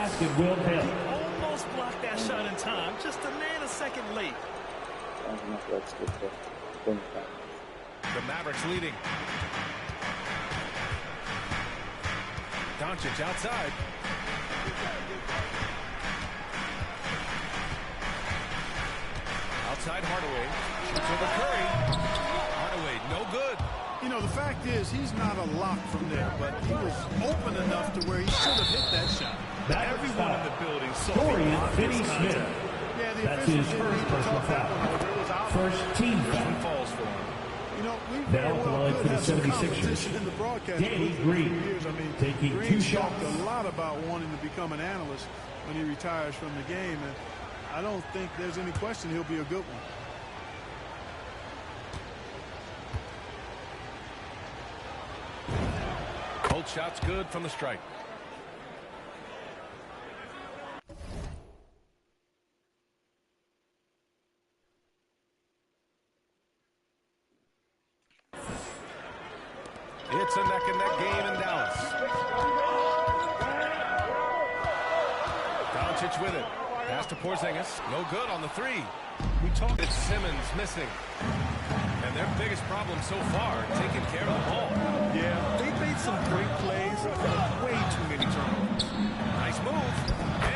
Basket will hit. Almost blocked that shot in time, just a nanosecond late. The Mavericks leading. Doncic outside. Outside Hardaway. Shoots over Curry. Hardaway, no good. You know, the fact is, he's not a lock from there, but he was open enough to where he should have hit that shot. Everyone in the building saw Dorian Finney-Smith. Yeah, the That's his officials first didn't need to personal call that foul. one over. It was out. First team foul. Falls for him. You know, we Now very the well line could for the have some 76ers. competition in the broadcast. Danny booth for a Green few years. I mean, taking Green 2 shots. talked a lot about wanting to become an analyst when he retires from the game, and I don't think there's any question he'll be a good one. Both shots good from the strike. It's a neck-and-neck game in Dallas. Doncic with it. Pass to Porzingis. No good on the three. We talked. It's Simmons missing. And their biggest problem so far, taking care of the ball. Yeah, they've made some great plays, but way too many turnovers. Nice move.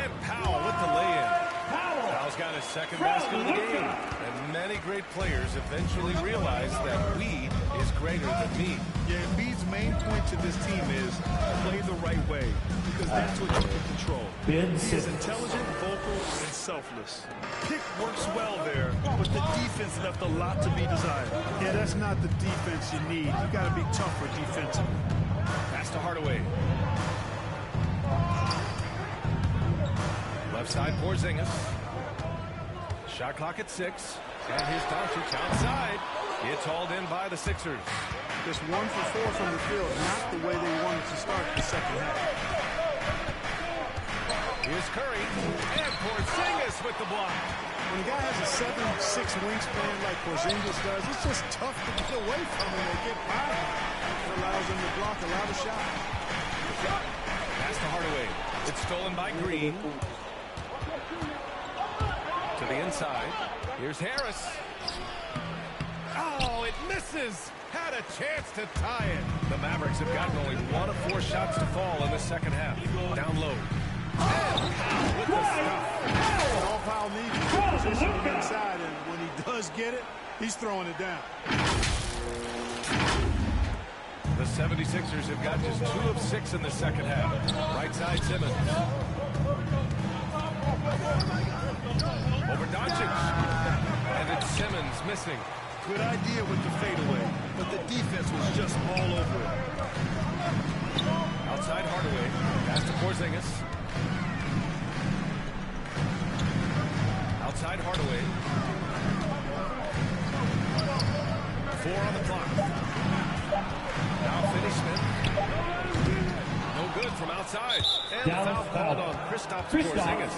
And Powell with the lay-in. Powell's got his second basket of the game. And many great players eventually realize that we is greater than me. Yeah, Embiid's main point to this team is play the right way, because that's what you can control. He is intelligent, vocal, and selfless. Pick works well there, but the defense left a lot to be desired. Yeah, that's not the defense you need. You got to be tougher defensively. Pass to Hardaway. Left side, Porzingis. Shot clock at 6. And here's Doncic outside. It's hauled in by the Sixers. Just 1 for 4 from the field, not the way they wanted to start the second half. Here's Curry. And Porzingis with the block. When a guy has a 7'6" wingspan like Porzingis does, it's just tough to get away from him and get by him. It allows him to block a lot of shots. Pass to Hardaway. It's stolen by Green. To the inside. Here's Harris. Oh, it misses. Had a chance to tie it. The Mavericks have gotten only 1 of 4 shots to fall in the second half. Down low. And Powell with the stuff. All Powell needs is to position him inside, and when he does get it, he's throwing it down. The 76ers have got just 2 of 6 in the second half. Right side, Simmons. Over Doncic. And it's Simmons missing. Good idea with the fadeaway, but the defense was just all over it. Outside Hardaway. Pass to Porzingis. Outside Hardaway. 4 on the clock. Now Finney-Smith. No good from outside. And the foul called on Kristaps Porzingis.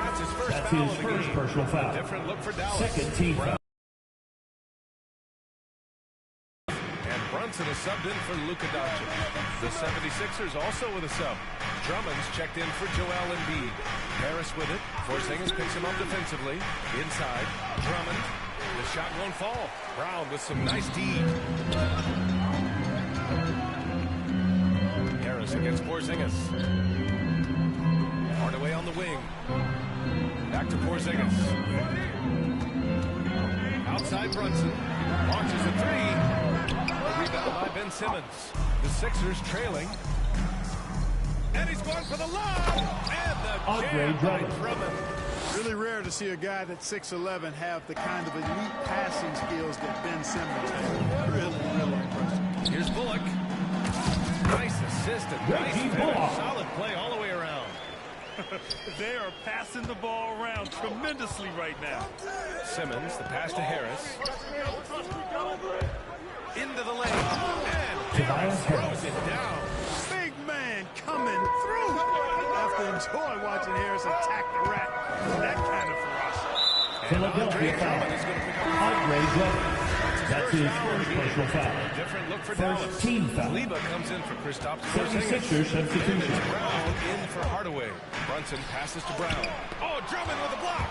That's his first foul of the game. Personal foul. A different look for Dallas. Second team foul. And Brunson is subbed in for Luka Doncic. The 76ers also with a sub. Drummond's checked in for Joel Embiid. Harris with it. Porzingis picks him up defensively. Inside. Drummond. The shot won't fall. Brown with some nice D. Harris against Porzingis. Hardaway on the wing. Back to Porzingis. Outside Brunson. Launches a 3. A rebound by Ben Simmons. The Sixers trailing. And he's going for the lob. And the jam by Drummond. Really rare to see a guy that's 6'11" have the kind of elite passing skills that Ben Simmons has. Really impressive. Here's Bullock. Nice assist and nice finish. Solid play all the way around. They are passing the ball around tremendously right now. Simmons, the pass to Harris. Into the lane. And Harris throws it down. Big man coming through. I have to enjoy watching Harris attack the rack with that kind of ferocity. Philadelphia foul. Andre Drummond. That's his first personal foul. Different look for First Dallas. team foul. Kleba comes in for Kristaps. 76ers substitution. Brown in for Hardaway. Brunson passes to Brown. Oh, Drummond with a block.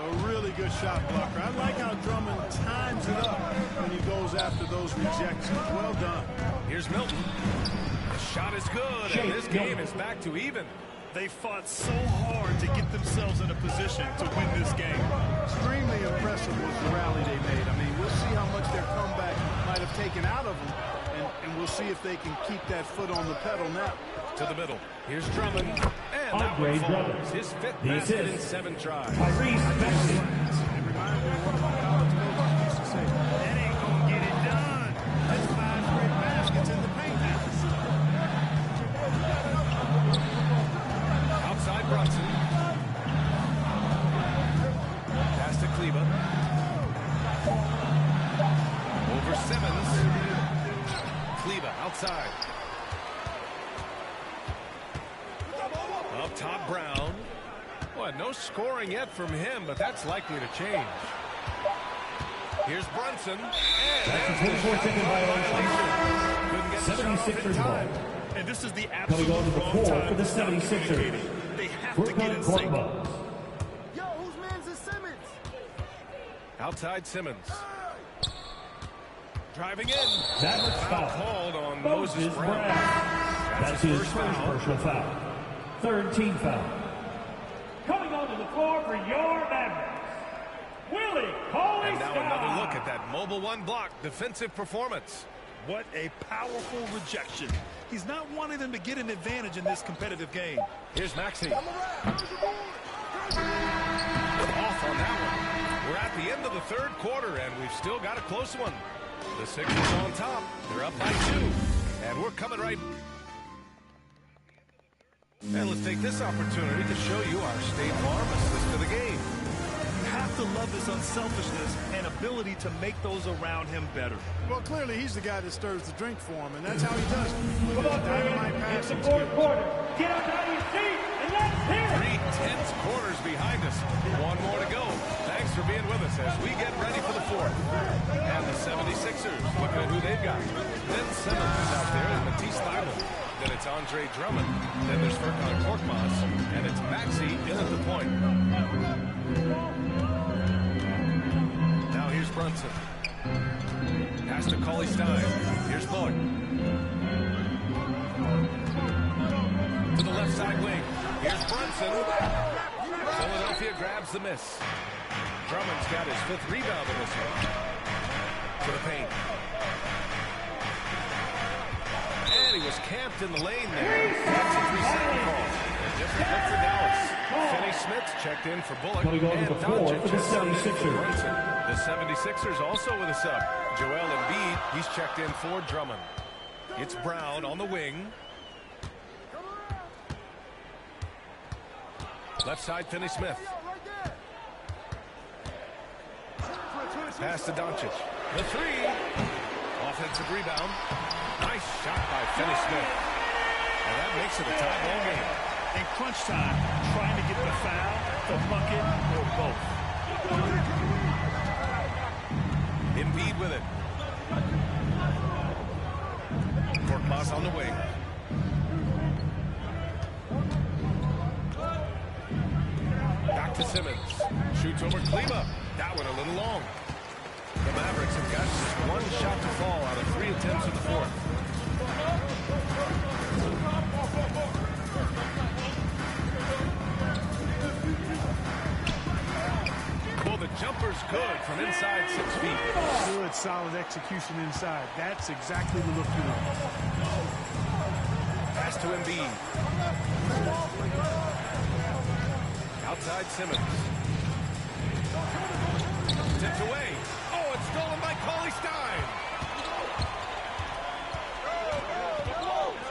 A really good shot blocker. I like how Drummond times it up when he goes after those rejections. Well done. Here's Milton. The shot is good, and this game is back to even. They fought so hard to get themselves in a position to win this game. Extremely impressive was the rally they made. I mean, we'll see how much their comeback might have taken out of them, and we'll see if they can keep that foot on the pedal now. To the middle. Here's Drummond. And that Andre one Drummond. falls. His fifth The basket in assist. 7 tries. Tyrese Maxey. It reminds me of one of my college coaches used to say, that ain't going to get it done. That's 5 straight baskets in the paint now. Outside Brunson. Pass to Kleba. Over Simmons. Kleba outside. Up top, Brown. Well, no scoring yet from him, but that's likely to change. Here's Brunson. And That's a there's the 24-second violation. Couldn't get the shot off in 76ers time. ball. And this is the Coming absolute on to the wrong floor time for the to stop 76ers. communicating. They have to get Brooklyn in Court sync. Bucks. Yo, whose man's is Simmons? Outside Simmons. Driving in. That's Foul foul. called on Moses Moses Brown. Brown. That's his first personal foul. Third team foul. Coming onto the floor for your Mavericks, Willie Cauley-Stein. And now another look at that mobile one block defensive performance. What a powerful rejection. He's not wanting them to get an advantage in this competitive game. Here's Maxey. Off on that one. We're at the end of the third quarter, and we've still got a close one. The Sixers on top. They're up by 2. And we're coming right. And let's take this opportunity to show you our State Farm assist to the game. You have to love his unselfishness and ability to make those around him better. Well, clearly he's the guy that stirs the drink for him, and that's how he does it. Come on, Dynamite Greg. It's the passing fourth skills. quarter. Get up out of your seat and let's hear it. 3 tense quarters behind us. One more to go. Thanks for being with us as we get ready for the fourth. And the 76ers, looking at who they've got. Ben Simmons is out there and Matisse Thybulle. Then it's Andre Drummond. Then there's Furkan Korkmaz. And it's Maxey in at the point. Now here's Brunson. Pass to Cauley-Stein. Here's Lloyd. To the left side wing. Here's Brunson. Philadelphia grabs the miss. Drummond's got his 5th rebound in this one. To the paint. And he was camped in the lane there. That's a 3-second call. A different look for Dallas. Finney Smith checked in for Bullock. Coming on to And the floor Doncic for the has subbed in for 76ers. Brunson. The 76ers also with a sub. Joel Embiid, he's checked in for Drummond. It's Brown on the wing. Left side, Finney Smith. Pass to Doncic. The 3. Offensive rebound. Nice shot by Finney Smith. And that makes it a tie ball game. In crunch time, trying to get the foul, the bucket, or both. Embiid with it. Korkmaz on the wing. Back to Simmons. Shoots over Kleba. That one a little long. The Mavericks have got just 1 shot to fall out of 3 attempts in the fourth. Well, the jumper's good from inside 6 feet. Good, solid execution inside. That's exactly the look you want. Pass to Embiid. Outside Simmons. Tipped away. Oh, it's stolen by Cauley-Stein.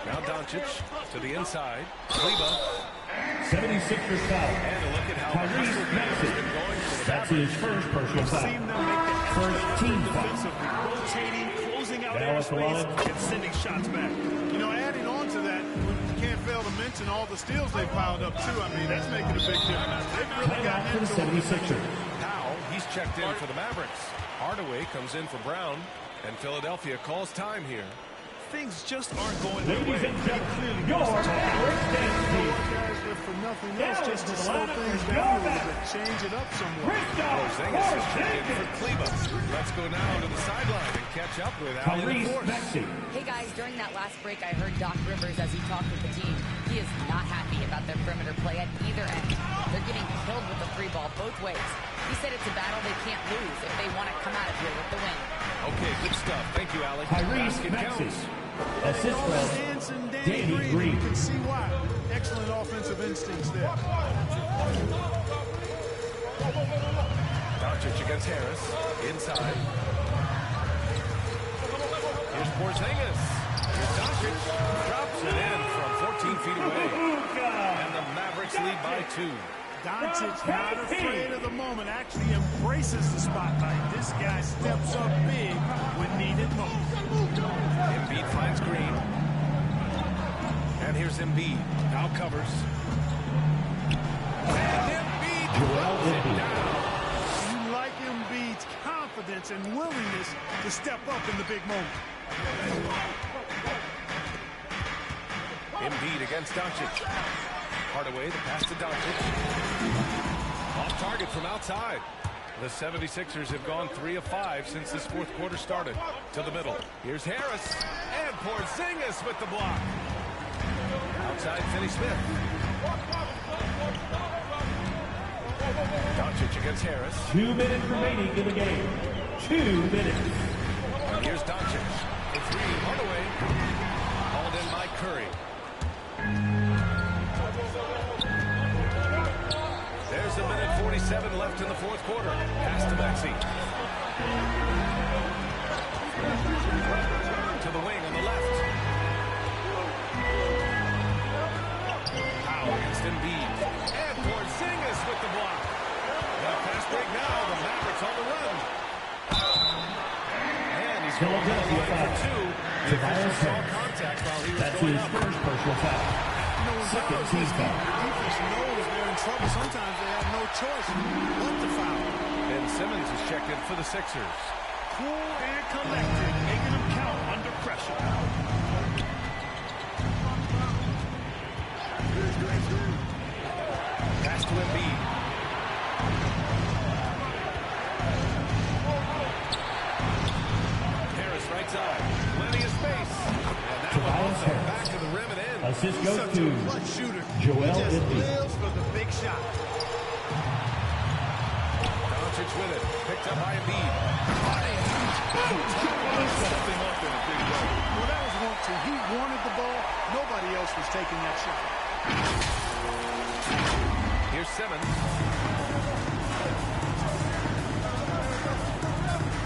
Now Doncic to the inside. Kleba. 76ers foul. And a look at how Tyrese Maxey. has been going for the That's Mavericks. his first personal We've seen foul. them make the First team foul. defensively, rotating, closing out Dallas airspace, alive. and sending shots back. You know, adding on to that, you can't fail to mention all the steals they piled up, too. I mean, that's making a big difference. They've really Timeout gotten for the into it. 76ers. Powell checked in for the Mavericks. Hardaway comes in for Brown, and Philadelphia calls time here. Things just aren't going their way. Ladies and gentlemen, your Mavericks dance team. Guys, if for nothing else, Down just to to the slow lineup things for down a your little bit, change it up somewhat. Porzingis is checked in for Cleveland. Let's go now to the sideline and catch up with Allie Force. Hey guys, during that last break, I heard Doc Rivers as he talked with the team. He is not happy about their perimeter play at either end. They're getting killed with the free ball both ways. He said it's a battle they can't lose if they want to come out of here with the win. Okay, good stuff. Thank you, Allie. Basket counts. Assist Hanson, Danny Green. You can see why. Excellent offensive instincts there. Doncic against Harris. Inside. Here's Porzingis. Here's Doncic. Drops it in from 14 feet away. And the Mavericks lead by 2. Doncic not afraid of the moment, actually embraces the spotlight. This guy steps up big when needed most. Embiid finds Green. And here's Embiid. Now covers. And Embiid throws it down. You like Embiid's confidence and willingness to step up in the big moment. Embiid against Doncic. Hardaway, the pass to Doncic. Off target from outside. The 76ers have gone 3 of 5 since this fourth quarter started. To the middle. Here's Harris. And Porzingis with the block. Outside Finney-Smith. Doncic against Harris. 2 minutes remaining in the game. 2 minutes. Here's Doncic. For 3, Hardaway. Hauled in by Curry. There's a minute 47 left in the fourth quarter. Pass to Maxey. To the wing on the left. Powell against Embiid. And Porzingis with the block. Now fast break now. The Mavericks on the run. And he's going to the line for 2. The official saw contact while he was That's going his up. first personal foul. Second team foul. Defense knows they're in trouble. Sometimes they have no choice but to foul. Ben Simmons is checked in for the Sixers. Cool and collected, making them count under pressure. Pass to Embiid. Harris right side. Plenty of space. And that one also back to the rim and in. Assist He's goes such to a clutch shooter. Joel He just Embiid. lives for the big shot. Doncic with it. Picked up by Embiid. Something up in a big way. Well, that was 1-2. He wanted the ball. Nobody else was taking that shot. Here's Simmons.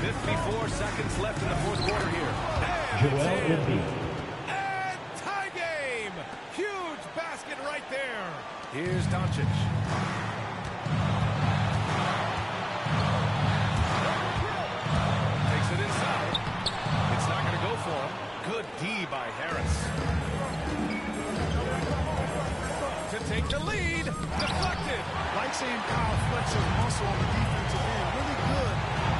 54 seconds left in the fourth quarter here. And Joel it's in. Embiid. And tie game. Huge basket right there. Here's Doncic. Takes it inside. It's not going to go for him. Good D by Harris. To take the lead. Deflected. Like seeing Kyle Fletcher's muscle on the defensive end. Really good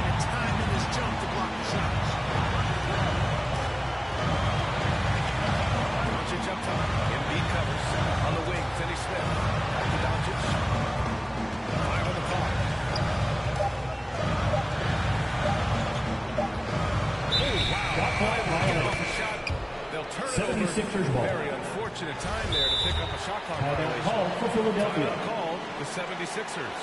at timing his jump to block the shots. Doncic up top. Embiid covers. On the wing, Finney-Smith. Back to Doncic. 5 on the clock. Oh, wow. Get off a shot. They'll turn it over. 76ers ball. Very unfortunate time there to pick up a shot clock violation. Call for Philadelphia. Timeout called the 76ers.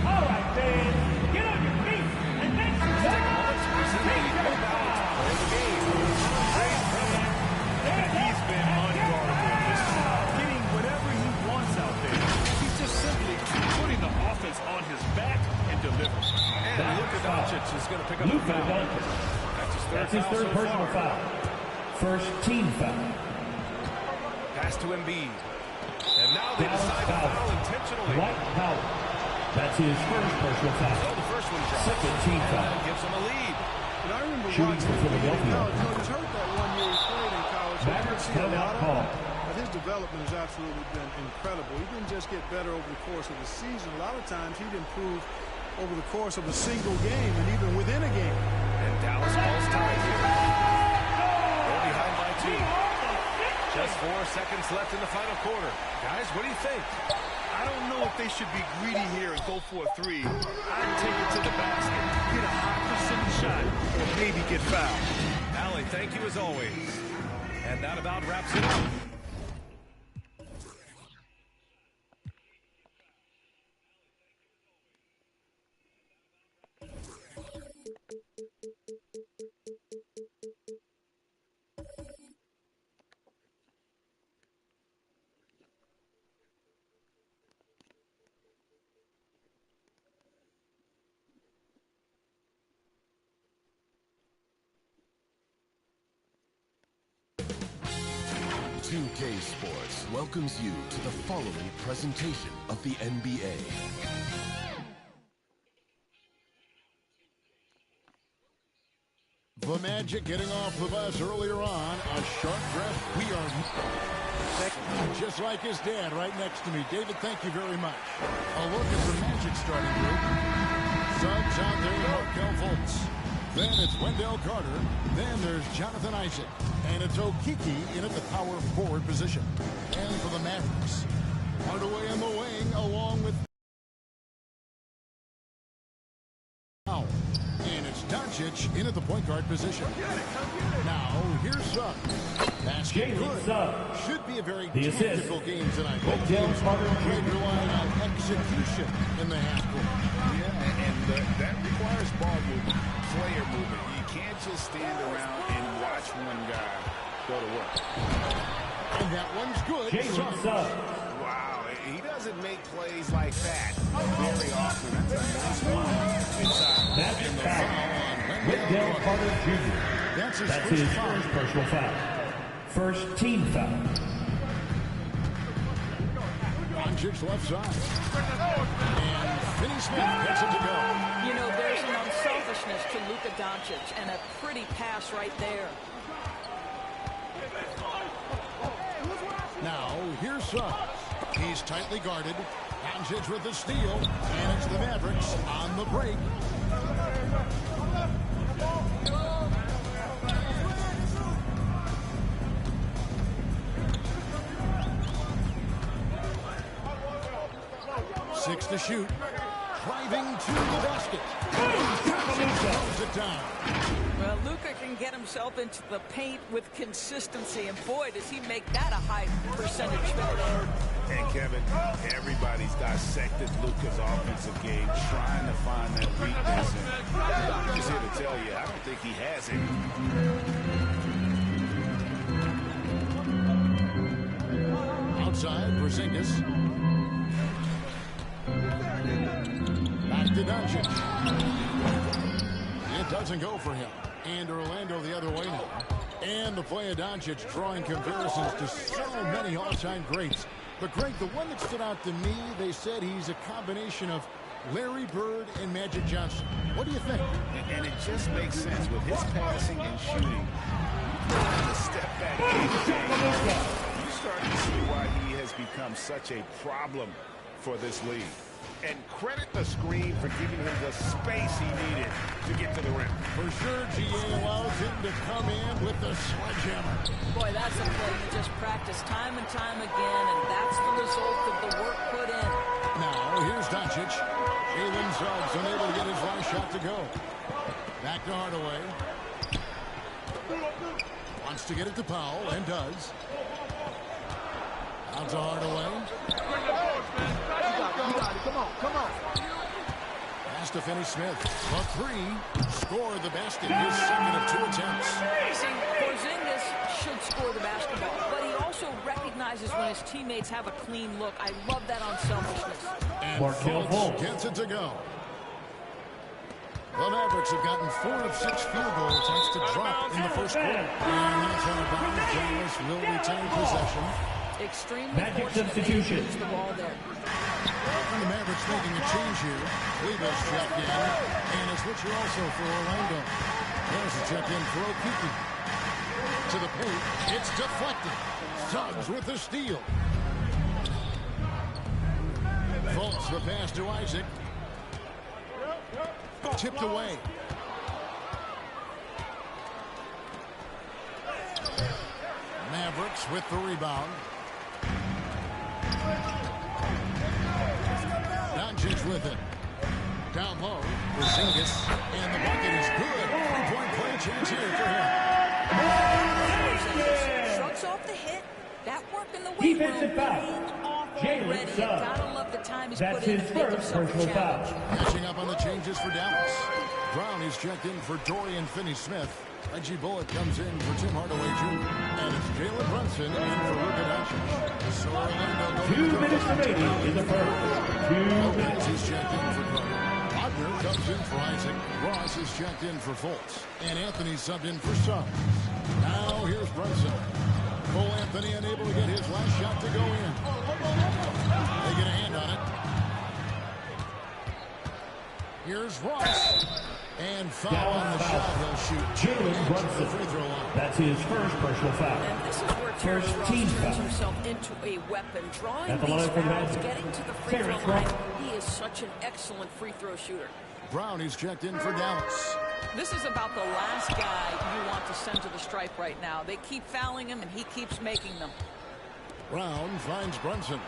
All right, fans. Get on your feet and make some noise. Take your foul. And he's been unguardable this time. Getting whatever he wants out there. He's just simply putting the offense on his back and delivering. And Luka Doncic is going to pick up a Luka foul. Doncic. That's his third foul so personal far. foul. First team foul. Pass to Embiid. And now they Dallas decide to foul. foul intentionally. Dwight Howard. That's his first personal So foul. the first one drops. Second team And foul. that gives them a lead. But I remember Shooting watching for him in Philadelphia. college. He was hurt that 1 year he played in college. So you could Mavericks see a timeout lot call. of his development has absolutely been incredible. He didn't just get better over the course of the season. A lot of times he'd improve over the course of a single game and even within a game. And Dallas calls time here. They're behind by 2. Just 4 seconds left in the final quarter. Guys, what do you think? I don't know if they should be greedy here and go for a 3. I'd take it to the basket, get a high percentage shot, or maybe get fouled. Allie, thank you as always. And that about wraps it up. NBA2K Sports welcomes you to the following presentation of the NBA. The Magic getting off the bus earlier on. A sharp dress. We are just like his dad right next to me. David, thank you very much. A look at the Magic starting group. Subs out there, Markelle Fultz. Then it's Wendell Carter. Then there's Jonathan Isaac. And it's Okeke in at the power forward position. And for the Mavericks, Hardaway in the wing along with Powell. And it's Doncic in at the point guard position. Now, here's Suggs. Basket good. Should be a very technical game tonight. Both teams relying on execution in the half court. Yeah, and that requires ball movement, player movement. You can't just stand around and watch one guy go to work. And that one's good. Wow, he doesn't make plays like that very often. That's a nice one inside. That's a foul. Wendell Carter Jr. That's his first personal foul. First team foul. Doncic's left side. And Finney Smith gets it to go. You know, there's an unselfishness to Luka Doncic and a pretty pass right there. Now, here's Suggs. He's tightly guarded. Doncic with the steal. And it's the Mavericks on the break. Six to shoot. Driving to the basket. Throws it down. Well, Luka can get himself into the paint with consistency, and boy, does he make that a high percentage finish. And Kevin, everybody's dissected Luka's offensive game, trying to find that weakness. And I'm just here to tell you, I don't think he has it. Outside, Porzingis. Back to Doncic. It doesn't go for him. And Orlando the other way now. And the play of Doncic drawing comparisons to so many all-time greats. But Greg, the one that stood out to me, they said he's a combination of Larry Bird and Magic Johnson. What do you think? And it just makes sense with his passing and shooting. The step back game, you start to see why he has become such a problem for this league. And credit the screen for giving him the space he needed to get to the rim. For sure, GA allows him to come in with the sledgehammer. Boy, that's a play you just practice time and time again, and that's the result of the work put in. Now, here's Doncic. Jalen Suggs unable to get his last shot to go. Back to Hardaway. Wants to get it to Powell, and does. Out to Hardaway. Come on. Pass to Finney Smith. A three. Scored the basket. His second of 2 attempts. See, Porzingis should score the basketball, but he also recognizes when his teammates have a clean look. I love that unselfishness. And Fultz gets it to go. The Mavericks have gotten 4 of 6 field goal attempts to drop in the first quarter. And that's on the bottom. Dallas will retain possession. Extremely Magic substitution. The ball there. And the Mavericks making a change here. Kleber's checked in. And a switcher also for Orlando. There's a check in for Okeke. to the paint. It's deflected. Suggs with the steal. Fultz the pass to Isaac. Tipped away. Mavericks with the rebound. Doncic with it. Down low. Porzingis. And the bucket is good. Three-point play chance here for him. Shrugs off the hit. That work in the weight room. Defensive foul. Already. Gotta love the time he's That's put in his to make first himself a personal challenge. foul. Catching up on the changes for Dallas. Brown is checked in for Dorian Finney-Smith. Reggie Bullock comes in for Tim Hardaway Jr. And it's Jalen Brunson in for Luka Doncic. So Orlando 2 minutes remaining in the first. 2 minutes. He's checked in for Carter. Wagner comes in for Isaac. Ross is checked in for Fultz. And Anthony subbed in for Suggs. Now here's Brunson. Cole Anthony unable to get his last shot to go in. They get a hand on it. Here's Ross. And foul on the shot. He'll shoot. Jalen Brunson. Free throw line. That's his first personal foul. And this is where Terrence First Ross team turns foul. himself into a weapon. Drawing At the these line for the fouls, Magic. getting to the free throw Terrence line. Ross. He is such an excellent free throw shooter. Brown is checked in for Dallas. This is about the last guy you want to send to the stripe right now. They keep fouling him, and he keeps making them. Brown finds Brunson.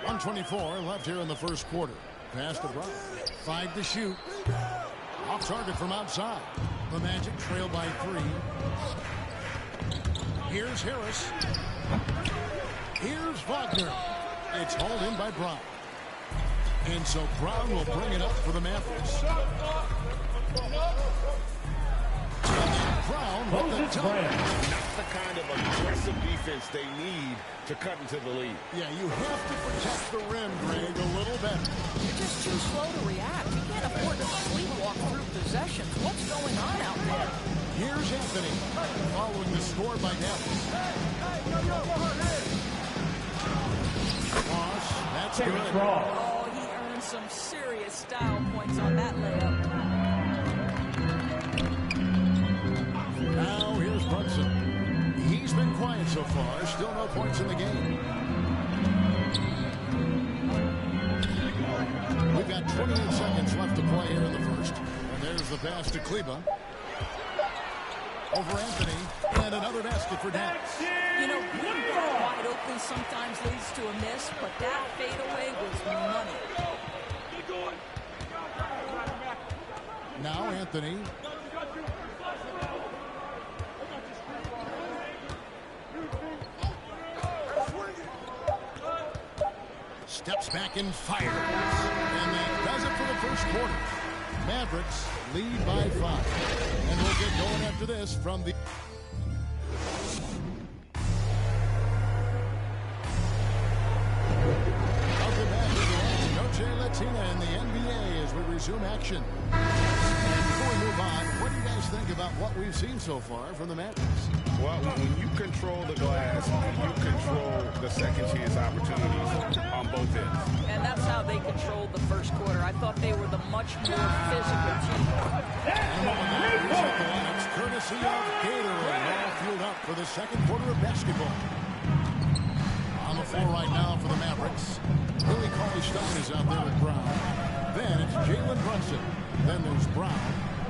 1:24 left here in the first quarter. Pass to Brown. 5 to shoot. Off target from outside. The Magic trail by 3. Here's Harris. Here's Wagner. It's hauled in by Brown. And so Brown will bring it up for the Mavericks. Brown with the dunk. Not the kind of aggressive defense they need to cut into the lead. Yeah, you have to protect the rim, Greg, a little better. You're just too slow to react. You can't afford to sleepwalk through possessions. What's going on out there? Here's Anthony following the score by Dallas. Ross, that's good. Oh, he earned some serious style points on that layup. Now here's Brunson. He's been quiet so far. Still no points in the game. We've got 28 seconds left to play here in the first. And there's the pass to Kleba. Over Anthony. And another basket for Dallas. You know, being that wide open sometimes leads to a miss, but that fadeaway was money. Now Anthony. Steps back and fires. And that does it for the first quarter. Mavericks lead by 5. And we'll get going after this from the... Welcome back to the Noche Latina in the NBA as we resume action. And before we move on, what do you guys think about what we've seen so far from the Mavericks? Well, when you control the glass, you control the second chance opportunities on both ends. And that's how they controlled the first quarter. I thought they were the much more physical team. It's courtesy of Gatorade, all fueled up for the second quarter of basketball. On the floor right now for the Mavericks, Billy Cauley-Stein is out there with Brown. Then it's Jalen Brunson. Then there's Brown.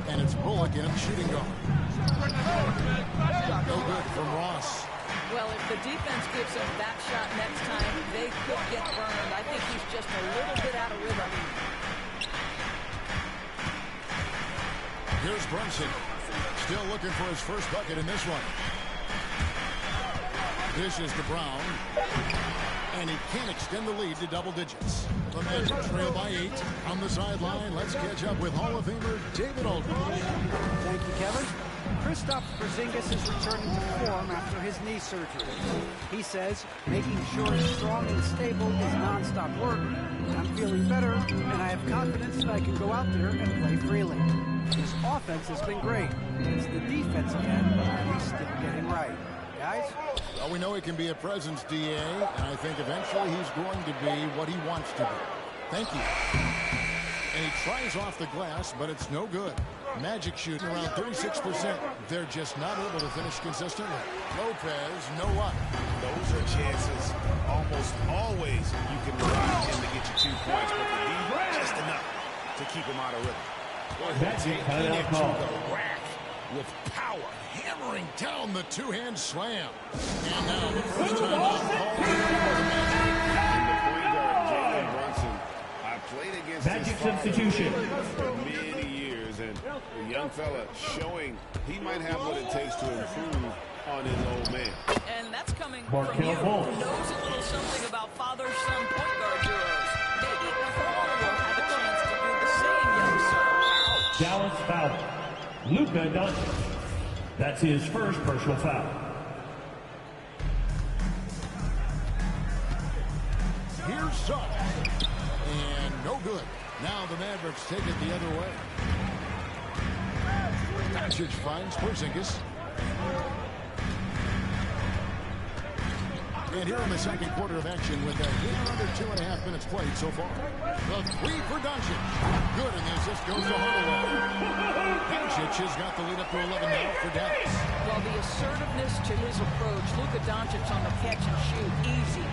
And it's Bullock in at shooting guard. No good from Ross. Well, if the defense gives him that shot next time, they could get burned. I think he's just a little bit out of rhythm. Here's Brunson. Still looking for his first bucket in this one. Dishes to Brown. And he can't extend the lead to double digits. The Magic trail by 8. On the sideline, let's catch up with Hall of Famer David Aldridge. Thank you, Kevin. Kristaps Porzingis is returning to form after his knee surgery. He says making sure he's strong and stable is nonstop work. I'm feeling better, and I have confidence that I can go out there and play freely. His offense has been great. It's the defensive end that he's still getting right. Guys? Well, we know he can be a presence, DA, and I think eventually he's going to be what he wants to be. Thank you. And he tries off the glass, but it's no good. Magic shooting around 36%. They're just not able to finish consistently. Lopez, no luck. Those are chances almost always you can rely on him to get you 2 points, but the D just enough to keep him out of rhythm. Taking it to the rack with power, hammering down the two-hand slam. And now the first time out called for the Magic. And the point guard, Jalen Brunson, I played against Magic his father substitution for many years, and the young fella showing he might have what it takes to improve on his old man. And that's coming Markel from you, Fultz. who knows a little something about father-son point guard duos. Maybe Paul will have a chance to do the same, young sir. Dallas foul. Luka Doncic. That's his first personal foul. Here's Suggs. And no good. Now the Mavericks take it the other way. Doncic finds Porzingis. And here in the second quarter of action with a hit under 2.5 minutes played so far. The three for Doncic. Good, and the assist goes to Hardaway. Doncic has got the lead up to 11 now for Dallas. Well, the assertiveness to his approach, Luka Doncic on the catch and shoot, easy.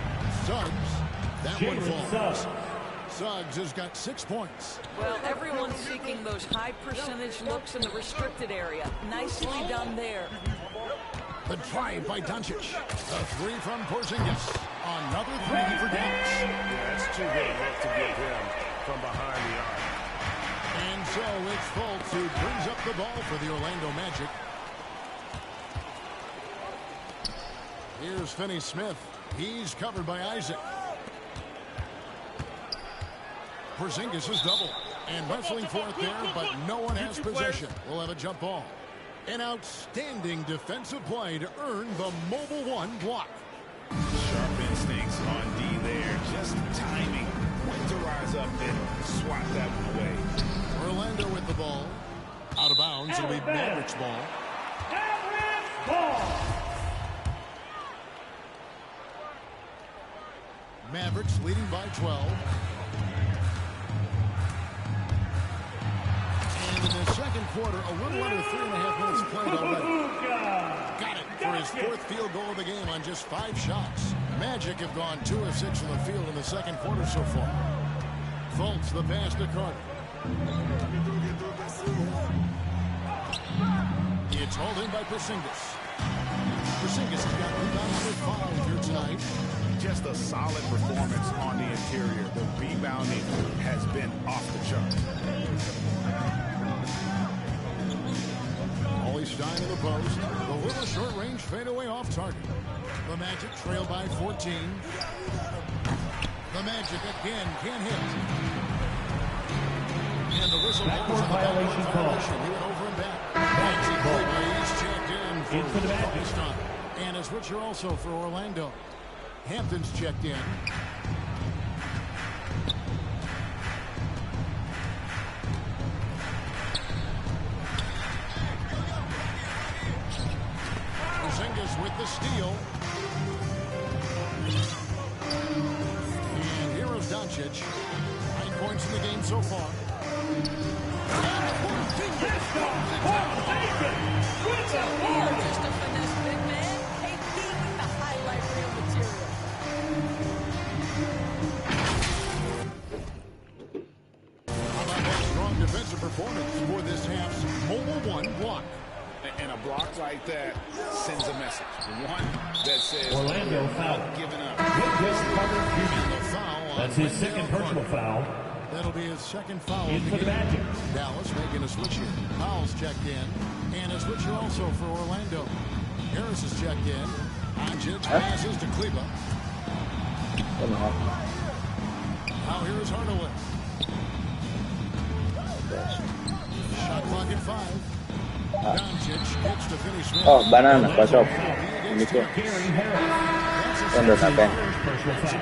Suggs. That one Jalen falls. Suggs. Suggs has got 6 points. Well, everyone's seeking those high percentage looks in the restricted area. Nicely done there. The drive by Doncic. The three from Porzingis. Another three for Dallas. Yeah, that's too good a look to give him from behind the arc. And so it's Fultz who brings up the ball for the Orlando Magic. Here's Finney-Smith. He's covered by Isaac. Porzingis is double. And wrestling for it there, but no one has possession. We'll have a jump ball. An outstanding defensive play to earn the Mobile One block. Sharp instincts on D there. Just timing when to rise up and swat that one away. Orlando with the ball. Out of bounds. It'll be Mavericks ball. Mavericks ball. Mavericks leading by 12. And in the second quarter, a little under 3.5 minutes played already. Got it for his 4th field goal of the game on just 5 shots. Magic have gone 2 of 6 from the field in the second quarter so far. Fultz the pass to Carter. It's hauled in by Porzingis. Porzingis has got rebound number 5 here tonight. Just a solid performance on the interior. The rebounding has been off the chart. Stein in the post. The little short-range fadeaway off target. The Magic trail by 14. The Magic again can't hit. And the whistle blows on the backcourt violation. He went over and back. Magic he's checked in for the Magic. And a switcher also for Orlando. Hampton's checked in. Porzingis with the steal. And here is Doncic. 9 points in the game so far. Just a finesse big man. Hey, he with the highlight reel material. How about that strong defensive performance for this half's Mobile One block? And a block like that sends a message. One that says Orlando foul. Giving up. That's his second personal foul. That'll be his second foul. In for the Magic. Dallas making a switch here. Powell's checked in. And a switcher also for Orlando. Harris is checked in. Doncic passes to Kleba. Now here is Hardaway. Shot clock at 5. Doncic gets to Finney-Smith. Oh, banana, pasok. Hindi ko.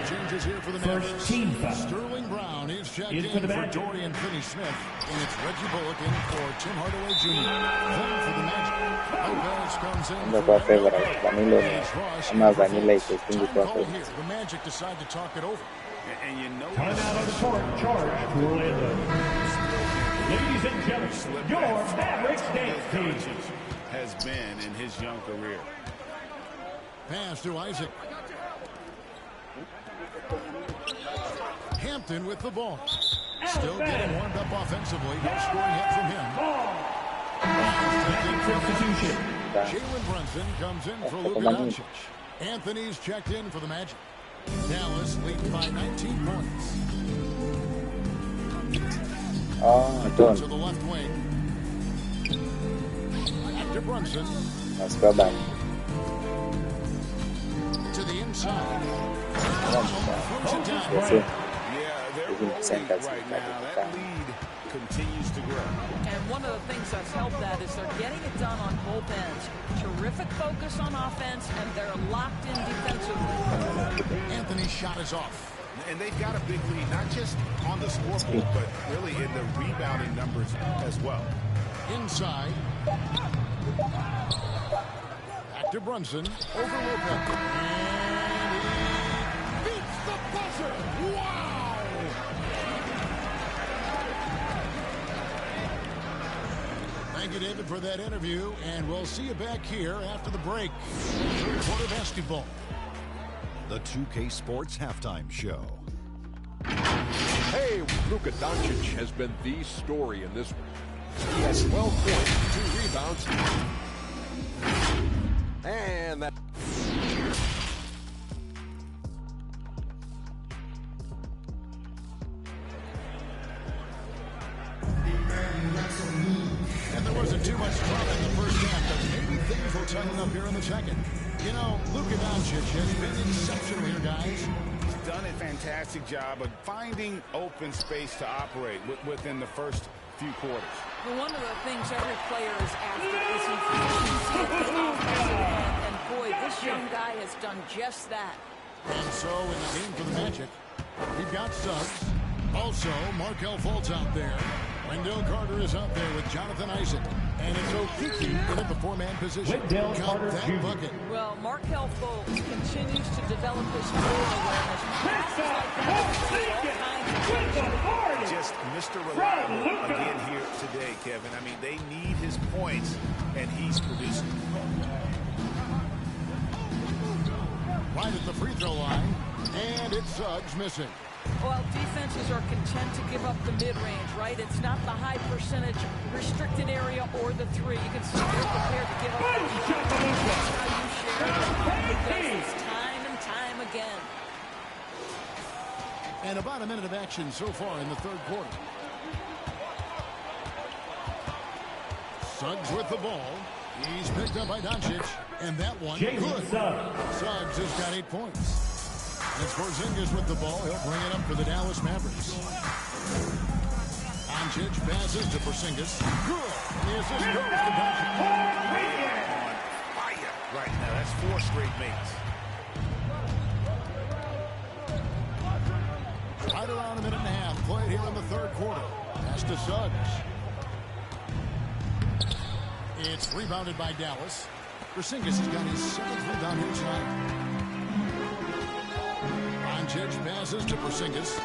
Changes here for the Mavericks. Sterling Brown is checked in for Dorian Finney-Smith. And it's Reggie Bullock in for Tim Hardaway Jr. Playing for the Magic. Lopez comes in Ano pa favorite? Vanilla. Ama vanilla ito. Hindi ko for the Magic decide to talk it over. And you know time out on the court. Charge to Orlando. Ladies and gentlemen, your Mavericks dance team has been in his young career. Pass to Isaac. Hampton with the ball. Still getting warmed up offensively. No scoring yet from him. substitution. Jalen Brunson comes in for Luka Doncic. Anthony's checked in for the Magic. Dallas leads by 19 points. To the left wing. Back to Brunson. Let's go back. To the inside. Let's see. Yeah, they're rolling right now. That lead continues to grow. And one of the things that's helped that is they're getting it done on both ends. Terrific focus on offense, and they're locked in defensively. Anthony's shot is off. And they've got a big lead, not just on the scoreboard, but really in the rebounding numbers as well. Inside. Back to Brunson. Over Luka. And he beats the buzzer. Wow! Thank you, David, for that interview. And we'll see you back here after the break. Third quarter basketball. The 2K Sports Halftime Show. Hey, Luka Doncic has been the story in this one. He has 12 points, 2 rebounds, and that. And there wasn't too much trouble in the first half, but maybe things will tighten up here in the second. You know, Luka Doncic has been exceptional here, guys. He's done a fantastic job of finding open space to operate within the first few quarters. Well, one of the things every player is after is efficiency at the offensive end. And boy, this young guy has done just that. And so in the game for the Magic, we've got Suggs. Also, Markelle Fultz out there. Wendell Carter is out there with Jonathan Isaac. And it's Okiki in the four-man position. Count that bucket. Well, Markelle Fultz continues to develop his floor awareness. Passes like that. Just Mr. Reliable again here today, Kevin. I mean, they need his points, and he's producing. Right at the free throw line. And it's Suggs missing. Well, defenses are content to give up the mid-range, right? It's not the high percentage restricted area or the three. You can see they're prepared to give up the shot. That's how you share it. Because it's time and time again. And about a minute of action so far in the third quarter. Suggs with the ball. He's picked up by Doncic. And that one, good. Suggs has got 8 points. And it's Porzingis with the ball. He'll bring it up for the Dallas Mavericks. Doncic passes to Porzingis. Good. And the assist goes to Doncic. On fire right now. That's 4 straight mates. Right around a minute and a half played here in the third quarter. Pass to Suggs. It's rebounded by Dallas. Porzingis has got his 7th rebound here tonight. Doncic passes to Porzingis.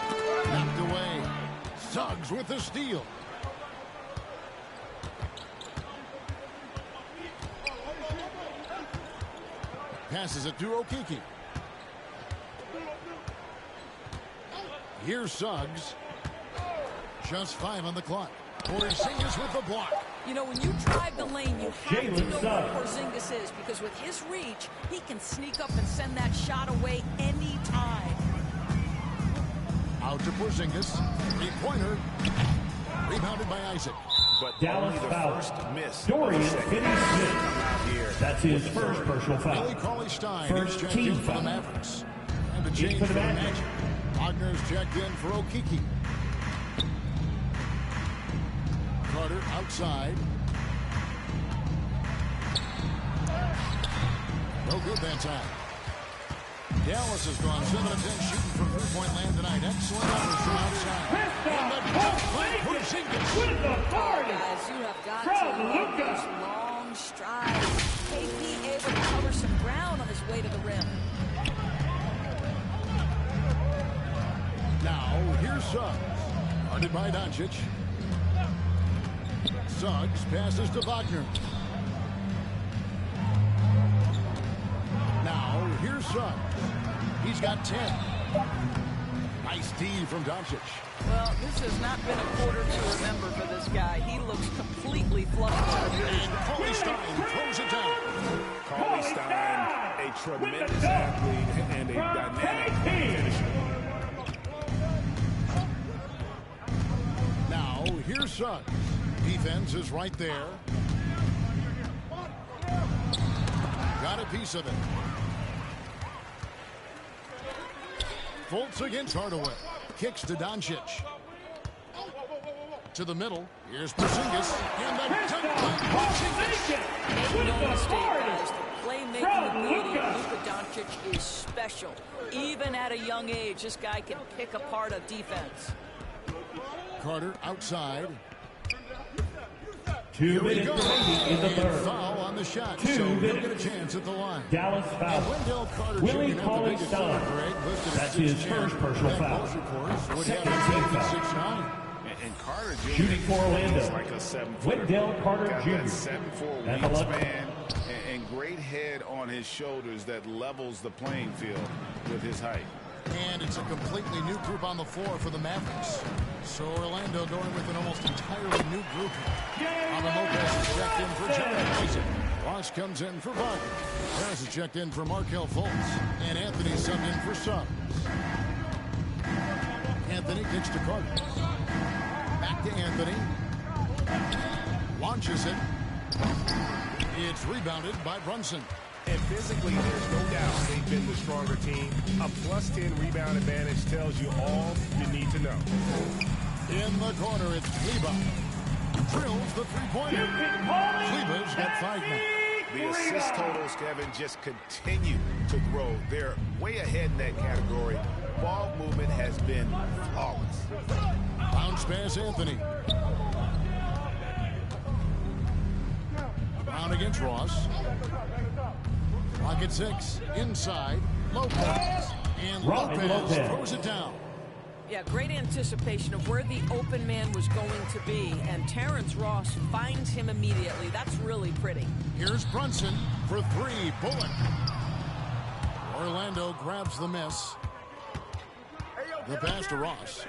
Knocked away. Suggs with the steal. Passes it to Okiki. Here's Suggs. Just 5 on the clock. Porzingis with the block. You know, when you drive the lane, you have to know where Porzingis is, because with his reach, he can sneak up and send that shot away anytime. Out to Porzingis. 3-pointer. Rebounded by Isaac. But Dallas only the foul. first miss. Dorian Finney-Smith. That's his first personal foul. Billy Cauley-Stein First checked team in for foul. the Mavericks. And the change for the Magic. Wagner's checked in for Okiki. Carter outside. No good that time. Dallas has gone 7 of 10 shooting from three-point land tonight. Excellent numbers from outside. And the dunk by Porzingis. Guys, you have got to love those long strides. KP able to cover some ground on his way to the rim. Now, here's Suggs. Guarded by Doncic. Suggs passes to Wagner. Now, here's Suggs. He's got 10. Nice D from Doncic. Well, this has not been a quarter to remember for this guy. He looks completely flustered. And Cauley Stein throws it down. Cauley Stein, a tremendous athlete and a dynamic finisher. Now, here's Suggs. Defense is right there. Got a piece of it. Fultz against Hardaway. Kicks to Doncic. To the middle. Here's Porzingis. And the dunk by Porzingis. Make no mistake, guys. The playmaking ability of Luka Doncic is special. Even at a young age, this guy can pick apart a defense. Carter outside. 2 minutes remaining in the third. Foul on the shot, 2 so he'll minutes. get a chance at the line. Dallas foul. Willie Cauley Stein. That's his first personal foul. Second team foul. And Carter Jr. Shooting for Orlando. is like a 7-footer. Wendell Carter Got Jr. that 7'4" At the left. wingspan and great head on his shoulders that levels the playing field with his height. And it's a completely new group on the floor for the Mavericks. So Orlando going with an almost entirely new group. Robin Lopez is checked in for John Isaac. Ross comes in for Wagner. Harris is checked in for Markelle Fultz. And Anthony subbed in for Suggs. Anthony kicks to Carter. Back to Anthony. Launches it. It's rebounded by Brunson. And physically, there's no doubt they've been the stronger team. A +10 rebound advantage tells you all you need to know. In the corner, it's Kleber. Drills the three-pointer. Kleber's got 5 now. The assist totals, Kevin, just continue to grow. They're way ahead in that category. Ball movement has been flawless. Bounce pass, Anthony. Brown against Ross. Rocket 6 inside. Lopez. And Lopez throws it down. Yeah, great anticipation of where the open man was going to be, and Terrence Ross finds him immediately. That's really pretty. Here's Brunson for 3. Bullock. Orlando grabs the miss. The pass to Ross.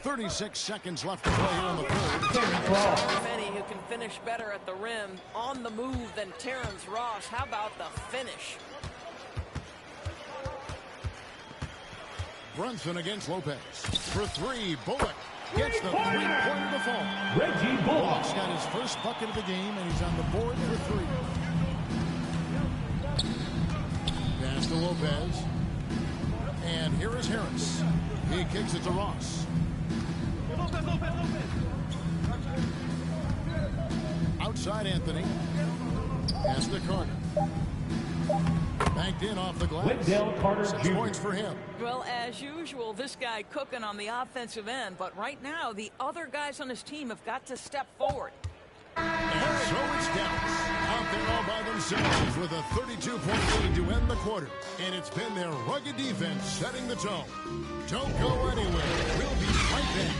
36 seconds left to play here in the third. There are many who can finish better at the rim on the move than Terrence Ross. How about the finish? Brunson against Lopez. For 3, Bullock gets the three-pointer to fall. Reggie Bullock. Bullock's got his first bucket of the game, and he's on the board for 3. Pass to Lopez. And here is Harris. He kicks it to Ross. Outside Anthony. Pass to Carter. Banked in off the glass. Wendell Carter 6 Jr. points for him. Well, as usual, this guy cooking on the offensive end, but right now the other guys on his team have got to step forward. And so it's Dallas out there all by themselves with a 32-point lead to end the quarter. And it's been their rugged defense setting the tone. Don't go anywhere. We'll be right back.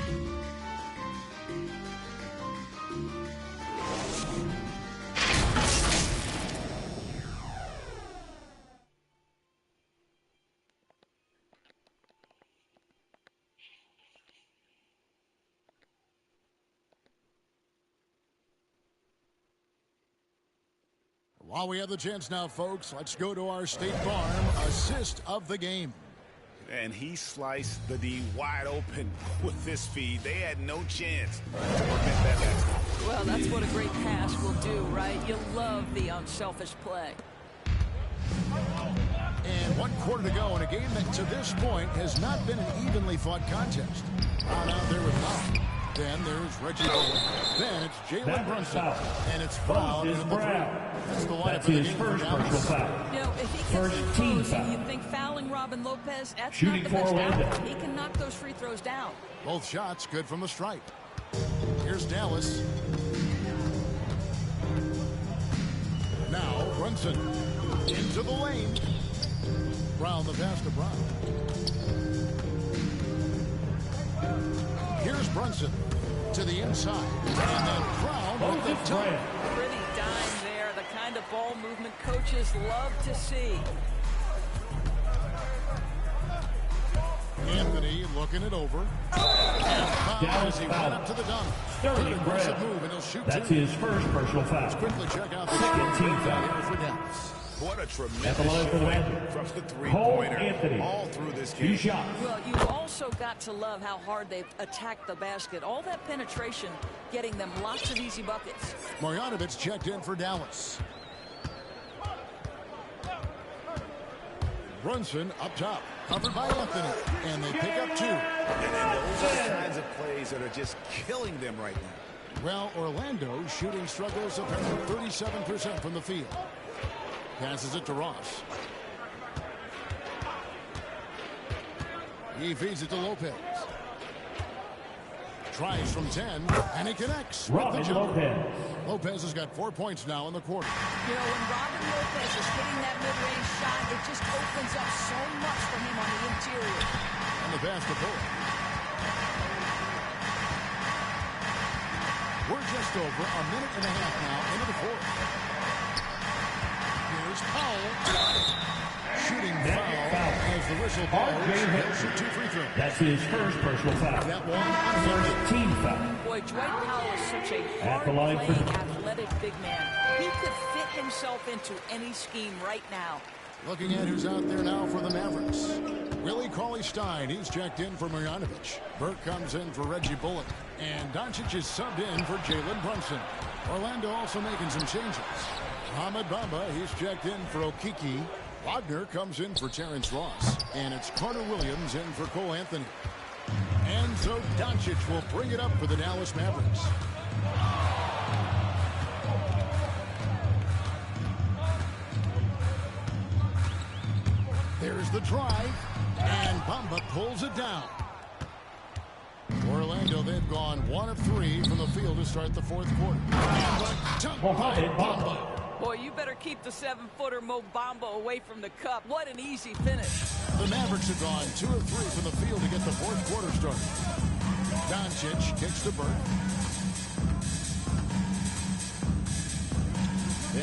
While we have the chance now, folks, let's go to our State Farm assist of the game. And he sliced the D wide open with this feed. They had no chance to prevent that last time. Well, that's what a great pass will do, right? You love the unselfish play. And 1 quarter to go in a game that to this point has not been an evenly fought contest. Brown out there with Brown. Then there's Reggie Bullock. Then it's Jalen Brunson. And it's fouled in the three. That's the lineup for the game. First personal foul. You know, if he gets in close and you think fouling Robin Lopez, that's Shooting not the best for outcome. He can knock those free throws down. Both shots good from the stripe. Here's Dallas. Now Brunson into the lane. Brown the pass to Brown. Brunson to the inside. And then Brown with the dunk. Pretty dime there. The kind of ball movement coaches love to see. Anthony looking it over. And as he went up to the dunk. Good aggressive move, and he'll shoot That's two. his first personal foul. Let's quickly check out the second team foul for Dallas. What a at tremendous the line for the shot Magic. from the Cole three-pointer Anthony. all through this 2 game. shots. Well, you've also got to love how hard they've attacked the basket. All that penetration, getting them lots of easy buckets. Marjanovic checked in for Dallas. Brunson up top, covered by Anthony, and they pick up 2. And those are the kinds of plays that are just killing them right now. Well, Orlando shooting struggles apparently 37% from the field. Passes it to Ross. He feeds it to Lopez. Tries from 10, and he connects with the jumper. Lopez has got 4 points now in the quarter. You know, when Robin Lopez is hitting that mid-range shot, it just opens up so much for him on the interior. And the pass to Bullock. We're just over a minute and a half now into the fourth. Here's Powell. Shooting foul as the whistle blows. He'll shoot 2 free throws. That's his first personal foul. That one, first team foul. Boy, Dwight Powell is such a hard-playing, athletic big man. He could fit himself into any scheme right now. Looking at who's out there now for the Mavericks. Willie Cauley-Stein, he's checked in for Marjanovic. Burke comes in for Reggie Bullock. And Doncic is subbed in for Jalen Brunson. Orlando also making some changes. Ahmed Bamba, he's checked in for Okiki. Wagner comes in for Terrence Ross. And it's Carter Williams in for Cole Anthony. And so Doncic will bring it up for the Dallas Mavericks. There's the drive, and Bamba pulls it down. Orlando, they've gone 1 of 3 from the field to start the fourth quarter. Boy, you better keep the 7-footer Mo Bamba away from the cup. What an easy finish. The Mavericks have gone 2 of 3 from the field to get the fourth quarter started. Doncic kicks to Burke.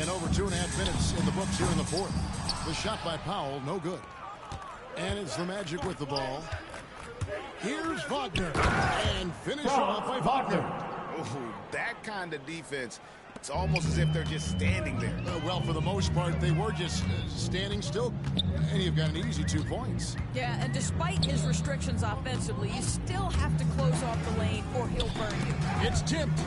And over 2.5 minutes in the books here in the fourth. The shot by Powell, no good. And it's the Magic with the ball. Here's Wagner. And finish off by Wagner. Oh, that kind of defense. It's almost as if they're just standing there. Well, for the most part, they were just standing still. And you've got an easy 2 points. Yeah, and despite his restrictions offensively, you still have to close off the lane or he'll burn you. It's tipped.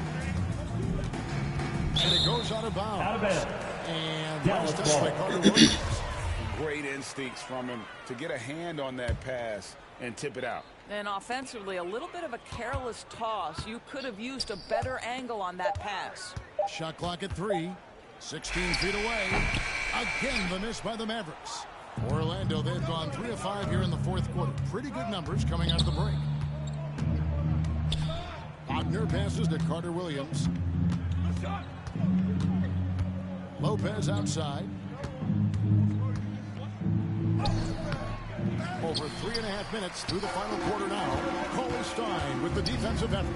And it goes out of bounds. Out of bounds. And that's touched by Carter Williams. Great instincts from him to get a hand on that pass and tip it out. And offensively, a little bit of a careless toss. You could have used a better angle on that pass. Shot clock at 3. 16 feet away. Again, the miss by the Mavericks. Orlando, they've gone 3 of 5 here in the fourth quarter. Pretty good numbers coming out of the break. Wagner passes to Carter Williams. Lopez outside. Over 3.5 minutes through the final quarter now. Cauley-Stein with the defensive effort.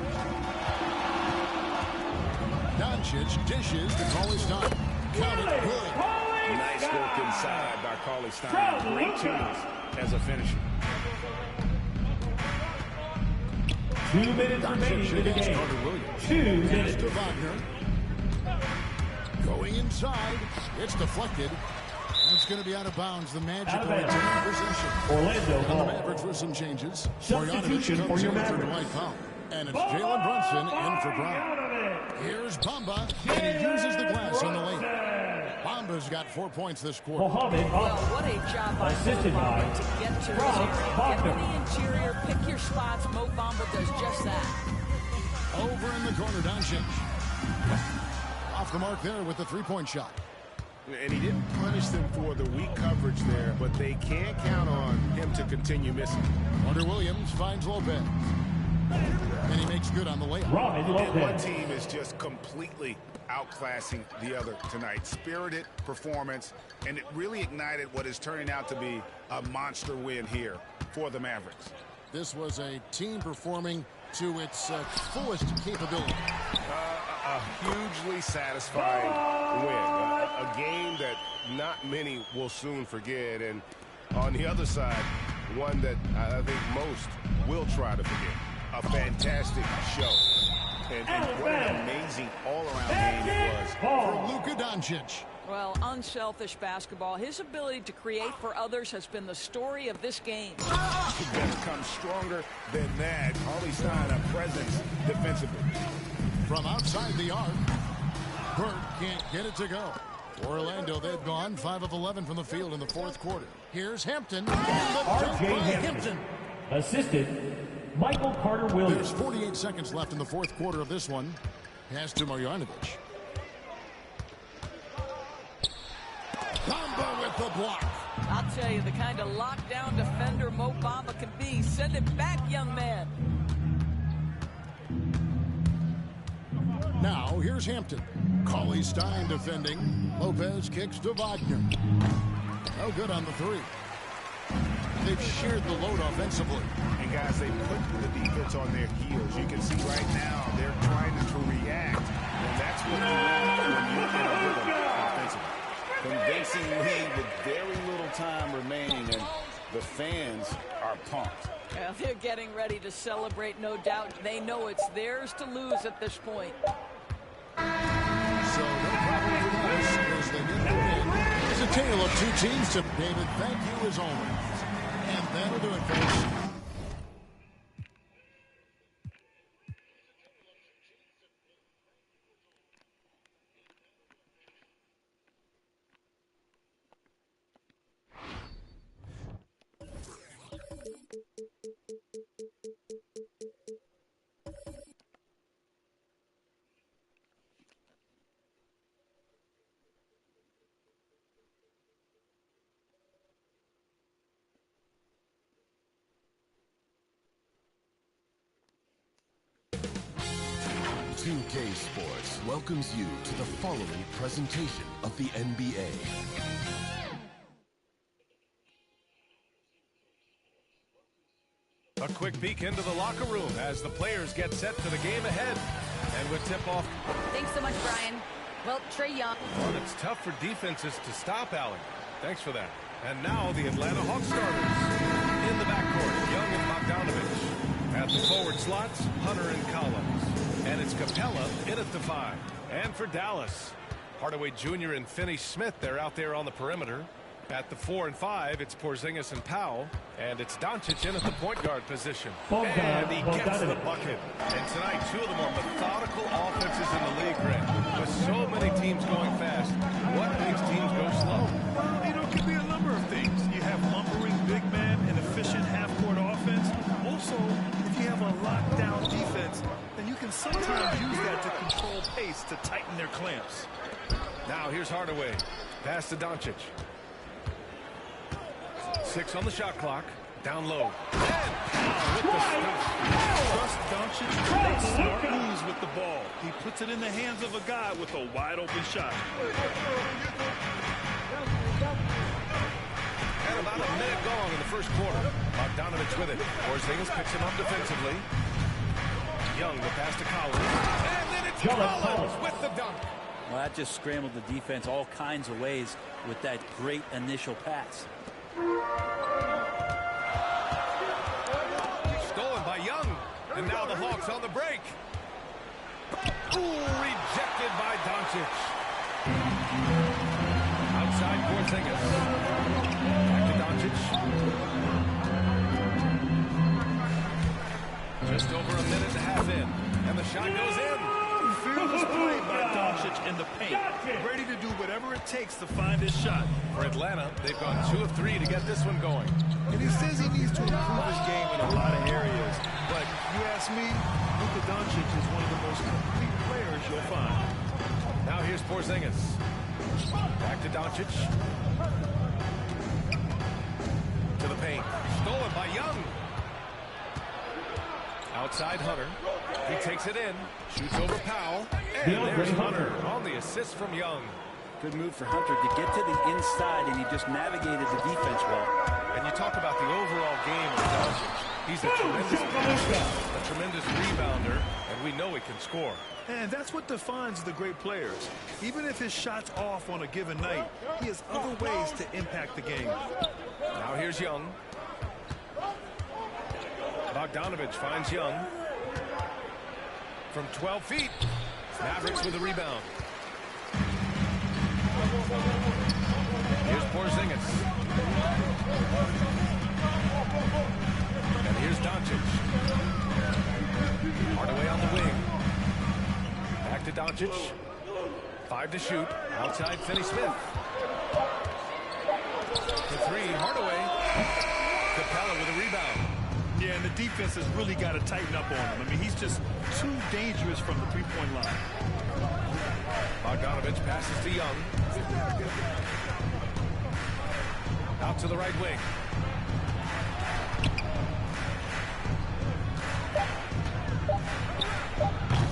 Doncic dishes to Cauley-Stein. Counted good. Nice work inside by Cauley-Stein. Great chance as a finisher. 2 minutes remaining in the game. 2 minutes. To Wagner. Going inside. It's deflected. That's going to be out of bounds. The Magic are taking possession. Orlando and the Mavericks with some changes. Substitution for your Mavericks. Dwight Powell. And it's Jalen Brunson in for Brown. Here's Bamba, and he uses the glass on the lane. Bamba's got 4 points this quarter. Well, what a job by Mo Bamba to get to his area. Get to the interior, pick your spots. Mo Bamba does just that. Over in the corner, Doncic. Off the mark there with the three-point shot. And he didn't punish them for the weak coverage there, but they can't count on him to continue missing. Carter Williams finds Lopez. And he makes good on the layup. And one team is just completely outclassing the other tonight. Spirited performance, and it really ignited what is turning out to be a monster win here for the Mavericks. This was a team performing to its fullest capability. A hugely satisfying win. A game that not many will soon forget. And on the other side, one that I think most will try to forget. A fantastic show. And what an amazing all-around game it was for Luka Doncic. Well, unselfish basketball. His ability to create for others has been the story of this game. You better come stronger than that. Cauley-Stein a presence defensively. From outside the arc, Burt can't get it to go. For Orlando, they've gone 5 of 11 from the field in the fourth quarter. Here's Hampton. R.J. Hampton. Assisted, Michael Carter-Williams. There's 48 seconds left in the fourth quarter of this one. Pass to Marjanovic. Combo with the block. I'll tell you, the kind of lockdown defender Mo Bamba can be. Send it back, young man. Now, here's Hampton. Cauley-Stein defending. Lopez kicks to Wagner. No good on the three. They've shared the load offensively. And guys, they put the defense on their heels. You can see right now they're trying to react. And that's what you want when you're in a rhythm offensively. Convincing lead with very little time remaining, and the fans are pumped. Well, they're getting ready to celebrate, no doubt. They know it's theirs to lose at this point. So no problem for the Bulls as they get the win. It's a tale of two teams. To David, thank you as always. And that'll do it, folks. K Sports welcomes you to the following presentation of the NBA. A quick peek into the locker room as the players get set for the game ahead. And with tip-off. Thanks so much, Brian. Well, Trae Young. Well, it's tough for defenses to stop Allen. Thanks for that. And now the Atlanta Hawks starters. In the backcourt, Young and Bogdanovich. At the forward slots, Hunter and Collins. And it's Capella in at the 5. And for Dallas, Hardaway Jr. and Finney-Smith, they're out there on the perimeter. At the 4 and 5, it's Porzingis and Powell. And it's Doncic in at the point guard position. And he gets the bucket. And tonight, two of the more methodical offenses in the league, Greg. With so many teams going fast, what makes teams go slow? Well, it could be a number of things. You have lumbering big man and efficient half-court offense. Also, if you have a lockdown defense, then you can sometimes use that to control pace to tighten their clamps. Now here's Hardaway. Pass to Doncic. 6 on the shot clock. Down low. And with the stuff. Trust Doncic to make smart moves with the ball. He puts it in the hands of a guy with a wide-open shot. And about a minute gone in the first quarter. Bogdanovich with it. Porzingis picks him up defensively. Young, the pass to Collins. And then it's Collins with the dunk. Well, that just scrambled the defense all kinds of ways with that great initial pass. Stolen by Young. And now the Hawks on the break. Ooh, rejected by Doncic. Outside Porzingis. Back to Doncic. Just over a minute and a half in. And the shot goes in. Fearless play by Doncic in the paint. Ready to do whatever it takes to find his shot. For Atlanta, they've gone 2 of 3 to get this one going. And he says he needs to improve his game in a lot of areas. But you ask me, Luka Doncic is one of the most complete players you'll find. Now here's Porzingis. Back to Doncic. To the paint. Stolen by Young. Outside Hunter. He takes it in. Shoots over Powell. And there's Hunter on the assist from Young. Good move for Hunter to get to the inside, and he just navigated the defense well. And you talk about the overall game of Doncic. He's a tremendous rebounder, and we know he can score. And that's what defines the great players. Even if his shot's off on a given night, he has other ways to impact the game. Now here's Young. Bogdanovich finds Young. From 12 feet, Mavericks with a rebound. Here's Porzingis. And here's Doncic. Hardaway on the wing. Back to Doncic. 5 to shoot. Outside Finney-Smith. For 3, Hardaway. Capella with a rebound. Yeah, and the defense has really got to tighten up on him. I mean, he's just too dangerous from the three-point line. Bogdanovich passes to Young. Out to the right wing.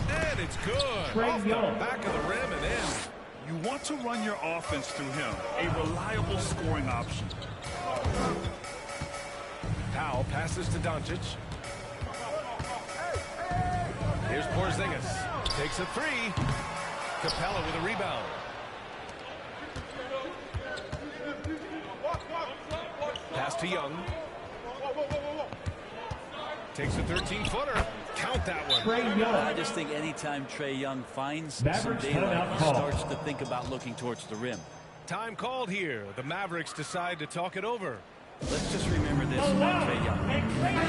And it's good. Off the back of the rim and in. You want to run your offense through him, a reliable scoring option. Powell passes to Doncic. Here's Porzingis. Takes a 3. Capella with a rebound. Pass to Young. Takes a 13-footer. Count that one. I just think anytime Trae Young finds some daylight, he starts to think about looking towards the rim. Time called here. The Mavericks decide to talk it over. Let's just remember this about Trae Young. In 19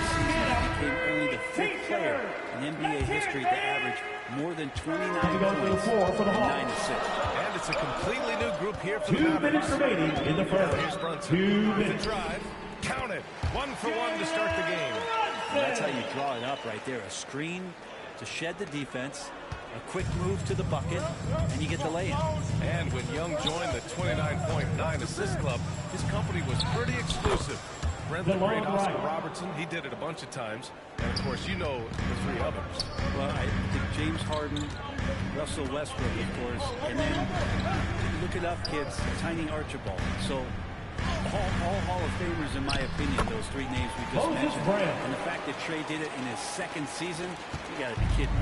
season, he became only the 5th player in NBA history to average more than 29 points and 9 assists. And it's a completely new group here for the 2 Mavericks. minutes remaining in the first. Here's Brunson. 2 minutes. The drive. Count it. 1 for 1 to start the game. And that's how you draw it up right there. A screen to shed the defense, a quick move to the bucket, and you get the lay-in. And when Young joined the 29.9 assist club, his company was pretty exclusive. Brent the great Oscar Robertson, he did it a bunch of times. And, of course, you know the 3 others. Well, I think James Harden, Russell Westbrook, of course, and then look it up, kids, Tiny Archibald. So all Hall of Famers, in my opinion, those 3 names we just mentioned. And the fact that Trae did it in his 2nd season, you got to be kidding me.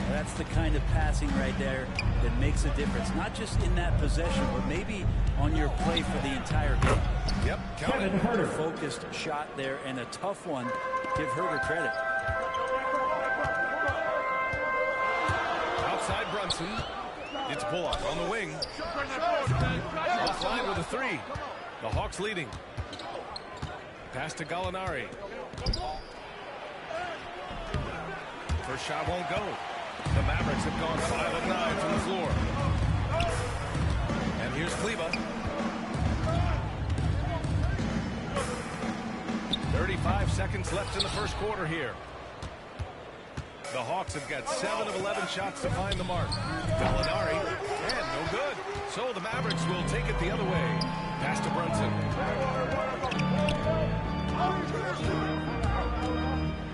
Well, that's the kind of passing right there that makes a difference, not just in that possession, but maybe on your play for the entire game. Yep, count it. A focused shot there and a tough one. Give Herter credit. Outside Brunson. It's Bullock on the wing. Offline with a 3. The Hawks leading. Pass to Gallinari. First shot won't go. The Mavericks have gone 5 of 9 from the floor. And here's Kleba. 35 seconds left in the first quarter here. The Hawks have got 7 of 11 shots to find the mark. Gallinari, and no good. So the Mavericks will take it the other way. Pass to Brunson.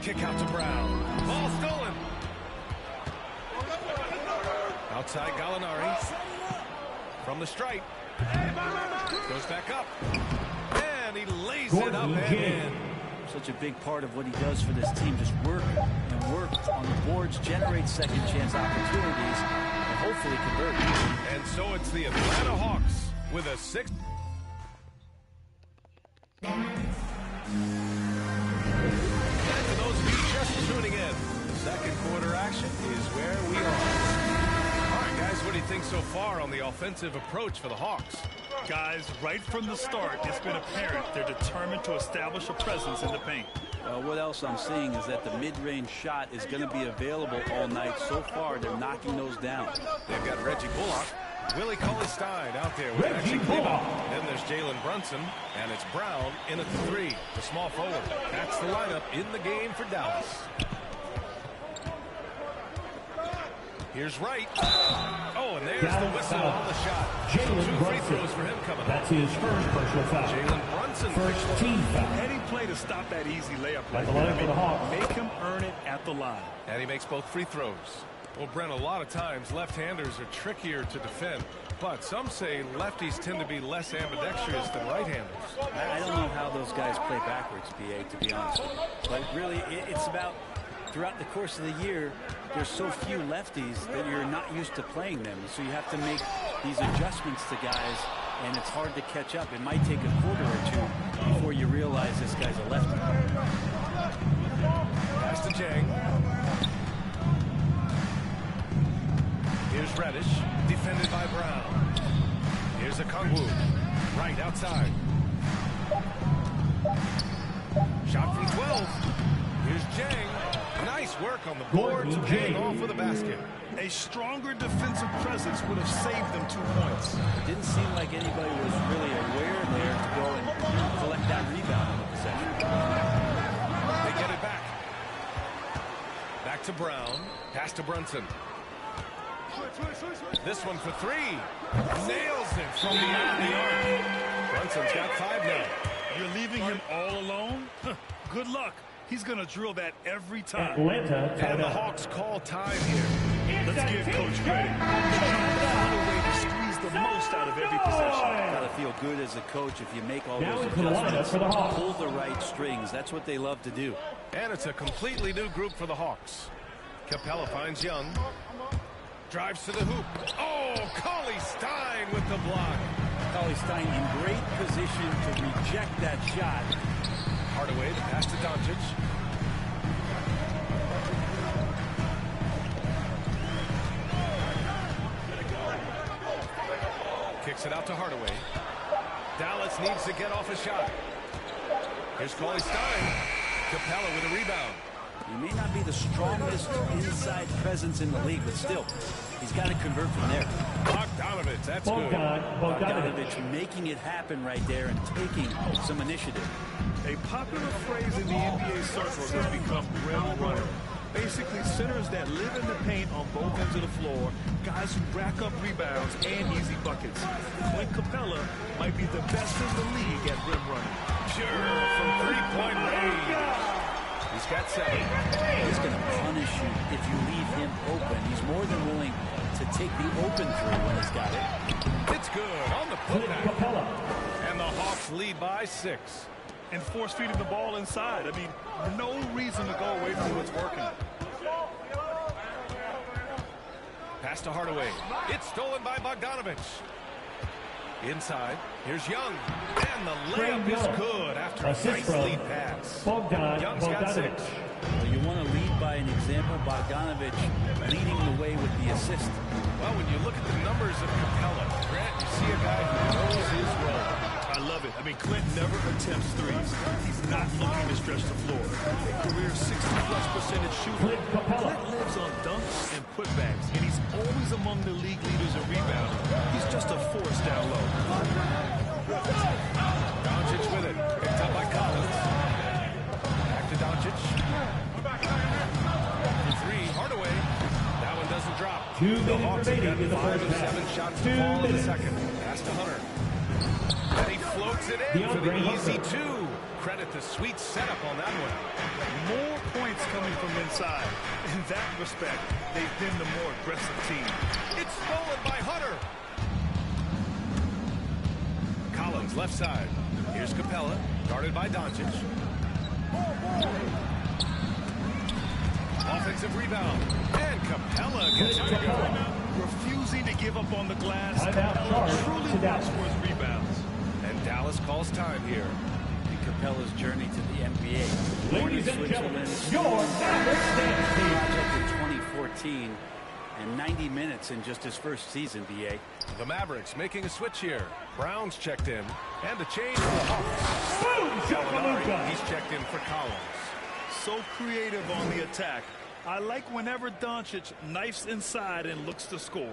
Kick out to Brown. Ball stolen. Outside Gallinari. From the stripe. Goes back up. And he lays it up and in. Such a big part of what he does for this team. Just work and work on the boards, generate second chance opportunities, and hopefully convert. And so it's the Atlanta Hawks with a 6. And for those of you just tuning in, the second quarter action is where we are. All right, guys, what do you think so far on the offensive approach for the Hawks? Guys, right from the start, it's been apparent they're determined to establish a presence in the paint. What else I'm seeing is that the mid-range shot is going to be available all night. So far, they're knocking those down. They've got Reggie Bullock, Willie Cauley-Stein out there with Reggie Bullock. Then there's Jalen Brunson, and it's Brown in at the 3, the small forward. That's the lineup in the game for Dallas. Here's Wright. Oh, and there's the whistle on the shot. 2 free throws for him coming up. That's his first personal foul. Jalen Brunson. First team foul. Any play to stop that easy layup Like that. Make him earn it at the line. And he makes both free throws. Well, Brent, a lot of times left-handers are trickier to defend, but some say lefties tend to be less ambidextrous than right-handers. I don't know how those guys play backwards, BA, to be honest with you. But really, it's about throughout the course of the year, there's so few lefties that you're not used to playing them. So you have to make these adjustments to guys, and it's hard to catch up. It might take a quarter or two before you realize this guy's a lefty. Pass to Jang. Here's Reddish, defended by Brown. Here's a Kongwu, right outside. Shot from 12. Here's Jang. Nice work on the boards, paying off with a basket. A stronger defensive presence would have saved them 2 points. It didn't seem like anybody was really aware there to go and collect that rebound on the possession. They get it back. Back to Brown. Pass to Brunson. This one for 3. Nails it from beyond the arc. Brunson's got 5 now. You're leaving him all alone? Good luck. He's going to drill that every time. Atlanta, and the Hawks call time here. Let's give Coach credit. He's trying to find a way to squeeze the most out of every possession. Got to feel good as a coach if you make all those adjustments. Pull the right strings. That's what they love to do. And it's a completely new group for the Hawks. Capella finds Young. Drives to the hoop. Oh, Cauley Stein with the block. Cauley Stein in great position to reject that shot. Hardaway, the pass to Doncic. Kicks it out to Hardaway. Dallas needs to get off a shot. Here's Cauley Stein. Capella with a rebound. He may not be the strongest inside presence in the league, but still, he's got to convert from there. Bogdanovich, that's good. Bogdanovich making it happen right there and taking some initiative. A popular phrase in the NBA circles has become rim runner. Basically, centers that live in the paint on both ends of the floor, guys who rack up rebounds and easy buckets. Clint Capella might be the best in the league at rim running. Sure, from three-point range. He's got 7. He's going to punish you if you leave him open. He's more than willing to take the open three when he's got it. It's good on the putback. And the Hawks lead by 6. And force feeding the ball inside. I mean, no reason to go away from what's working. Pass to Hardaway. It's stolen by Bogdanovich. Inside, here's Young. And the layup is good after a nice lead pass. Young's got 6. Well, you want to lead by an example. Bogdanovich leading the way with the assist. Well, when you look at the numbers of Capella, Grant, you see a guy who knows his role. I love it. I mean, Clint never attempts threes. He's not looking to stretch the floor. Career 60+% shooter. Clint lives on dunks and putbacks, and he's always among the league leaders in rebounding. He's just a force down low. Doncic with it. Picked up by Collins. Back to Doncic. For 3, Hardaway. That one doesn't drop. The Hawks have got 5 of 7 shots to fall in the second. Pass to Hunter. And he floats it in for the easy 2. Credit the sweet setup on that one. More points coming from inside. In that respect, they've been the more aggressive team. It's stolen by Hunter. Collins left side. Here's Capella, guarded by Doncic. Offensive rebound. And Capella gets it to go. Refusing to give up on the glass. Capella truly works for his rebounds. And Dallas calls time here. And Capella's journey to the NBA. Ladies and gentlemen, your Mavericks project in 2014 and 90 minutes in just his first season, BA. The Mavericks making a switch here. Brown's checked in. And a change for the Hawks. Gallinari, he's checked in for Collins. So creative on the attack. I like whenever Doncic knifes inside and looks to score.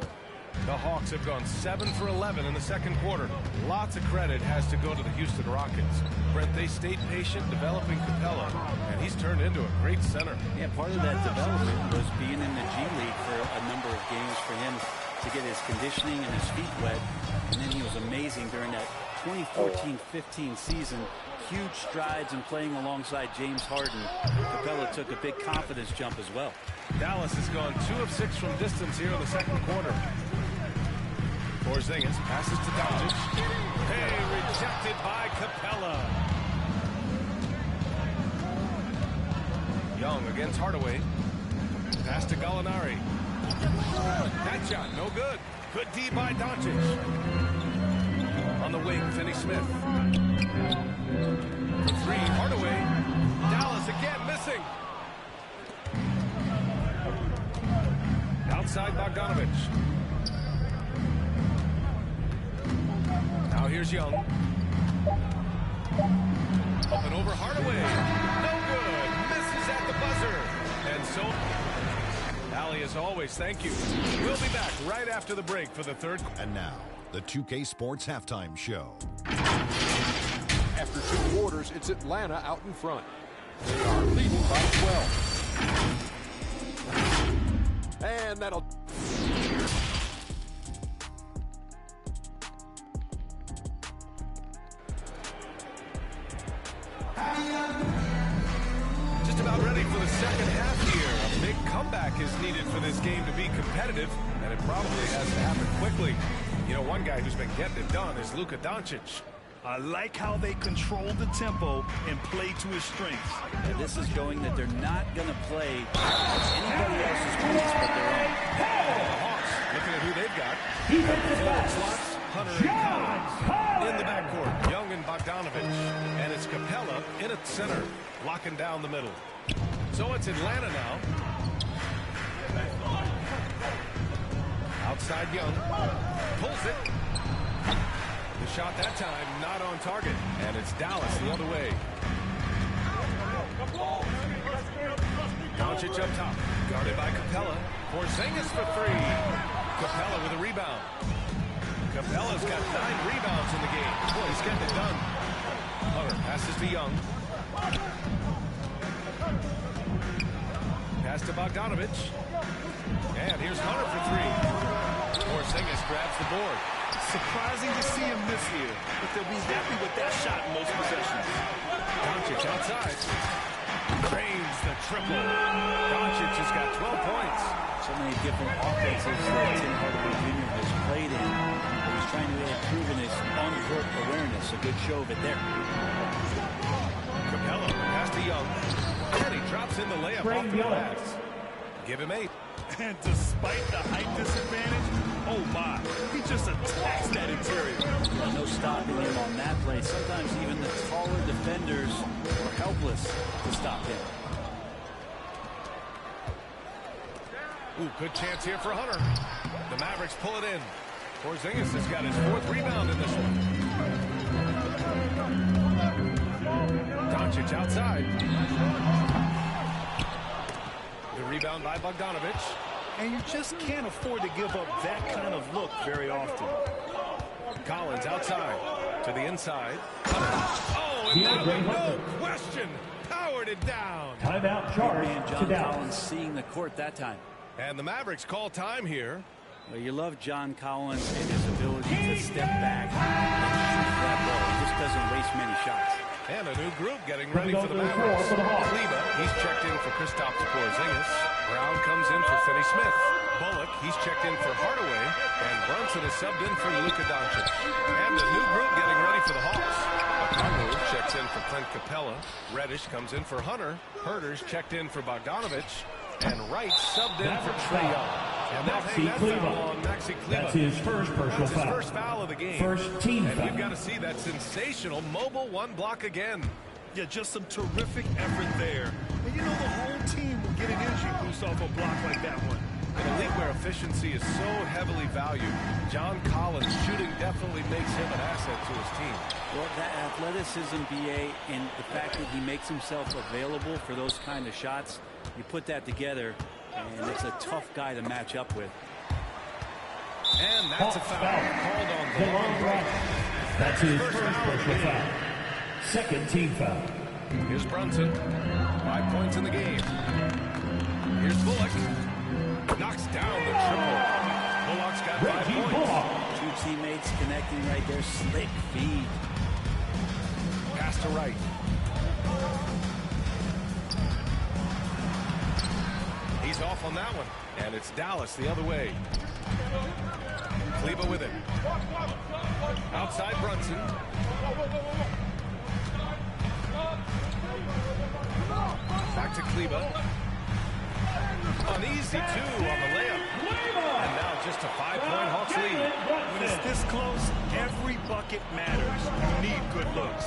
The Hawks have gone 7 for 11 in the second quarter. Lots of credit has to go to the Houston Rockets. Brent, they stayed patient developing Capella, and he's turned into a great center. Yeah, part of that development was being in the G League for a number of games for him to get his conditioning and his feet wet. And then he was amazing during that 2014-15 season. huge strides in playing alongside James Harden. Capella took a big confidence jump as well. Dallas has gone 2 of 6 from distance here in the second quarter. Porzingis passes to Doncic. Hey, rejected by Capella. Young against Hardaway. Pass to Gallinari. That shot, no good. Good D by Doncic. On the wing, Finney-Smith. For 3, Hardaway. Dallas again missing. Outside Bogdanovich. Now here's Young. Up and over Hardaway. No good. Misses at the buzzer. And so, Allie, as always, thank you. We'll be back right after the break for the third. And now, the 2K Sports Halftime Show. After 2 quarters, it's Atlanta out in front. They are leading by 12. And that'll... Just about ready for the second half here. A big comeback is needed for this game to be competitive, and it probably has to happen quickly. You know, one guy who's been getting it done is Luka Doncic. I like how they control the tempo and play to his strengths. And this is showing that they're not going to play anybody else's points but their own. The Hawks, looking at who they've got. Slots, Hunter and Collins. In the backcourt, Young and Bogdanovich. And it's Capella in at center, locking down the middle. So it's Atlanta now. Outside Young. Pulls it. The shot that time not on target. And it's Dallas the other way. Doncic up top. Guarded by Capella. Porzingis for 3. Capella with a rebound. Capella's got 9 rebounds in the game. Boy, he's getting it done. Hunter passes to Young. Pass to Bogdanovich. And here's Hunter for 3. Porzingis grabs the board. Surprising to see him this year, but they'll be happy with that shot in most possessions. Doncic outside. Drains the triple. Doncic has got 12 points. So many different offenses that Tim Hardaway Jr. has played in. He's trying to really prove in his on-court awareness. A good show of it there. Capella pass to Young. And he drops in the layup off the glass. Give him 8. And despite the height disadvantage, oh my, he just attacks that interior. Well, no stopping him on that play. Sometimes even the taller defenders are helpless to stop him. Ooh, good chance here for Hunter. The Mavericks pull it in. Porzingis has got his 4th rebound in this one. Doncic outside. The rebound by Bogdanovich. And you just can't afford to give up that kind of look very often. Collins outside to the inside. Oh, and no question. Powered it down. Timeout charge and John Collins seeing the court that time. And the Mavericks call time here. Well, you love John Collins and his ability to step back and shoot that ball. He just doesn't waste many shots. And a new group getting ready for the Mavericks. Kleba, he's checked in for Kristaps Porzingis. Brown comes in for Finney-Smith. Bullock, he's checked in for Hardaway. And Brunson is subbed in for Luka Doncic. And a new group getting ready for the Hawks. Okongwu checks in for Clint Capella. Reddish comes in for Hunter. Herder's checked in for Bogdanovich. And Wright subbed in for Trae Young. And they'll hang that foul on Maxi Kleba. That's his first personal foul. That's his first foul of the game. First team foul. And you've got to see that sensational mobile 1 block again. Yeah, just some terrific effort there. And you know the whole team will get an energy boost off a block like that one. In a league where efficiency is so heavily valued, John Collins' shooting definitely makes him an asset to his team. Well, that athleticism, BA, and the fact that he makes himself available for those kind of shots, you put that together, and it's a tough guy to match up with. And that's a foul called on DeLon Wright. That's his first personal foul. Second team foul. Here's Brunson. 5 points in the game. Here's Bullock. Knocks down the triple. Bullock's got 5 points. Two teammates connecting right there. Slick feed. Pass to right. He's off on that one. And it's Dallas the other way. Kleber with it. Outside Brunson. Back to Kleber. Uneasy, too, on the layup. And now just a 5-point Hawks lead. When it's this close, every bucket matters. You need good looks.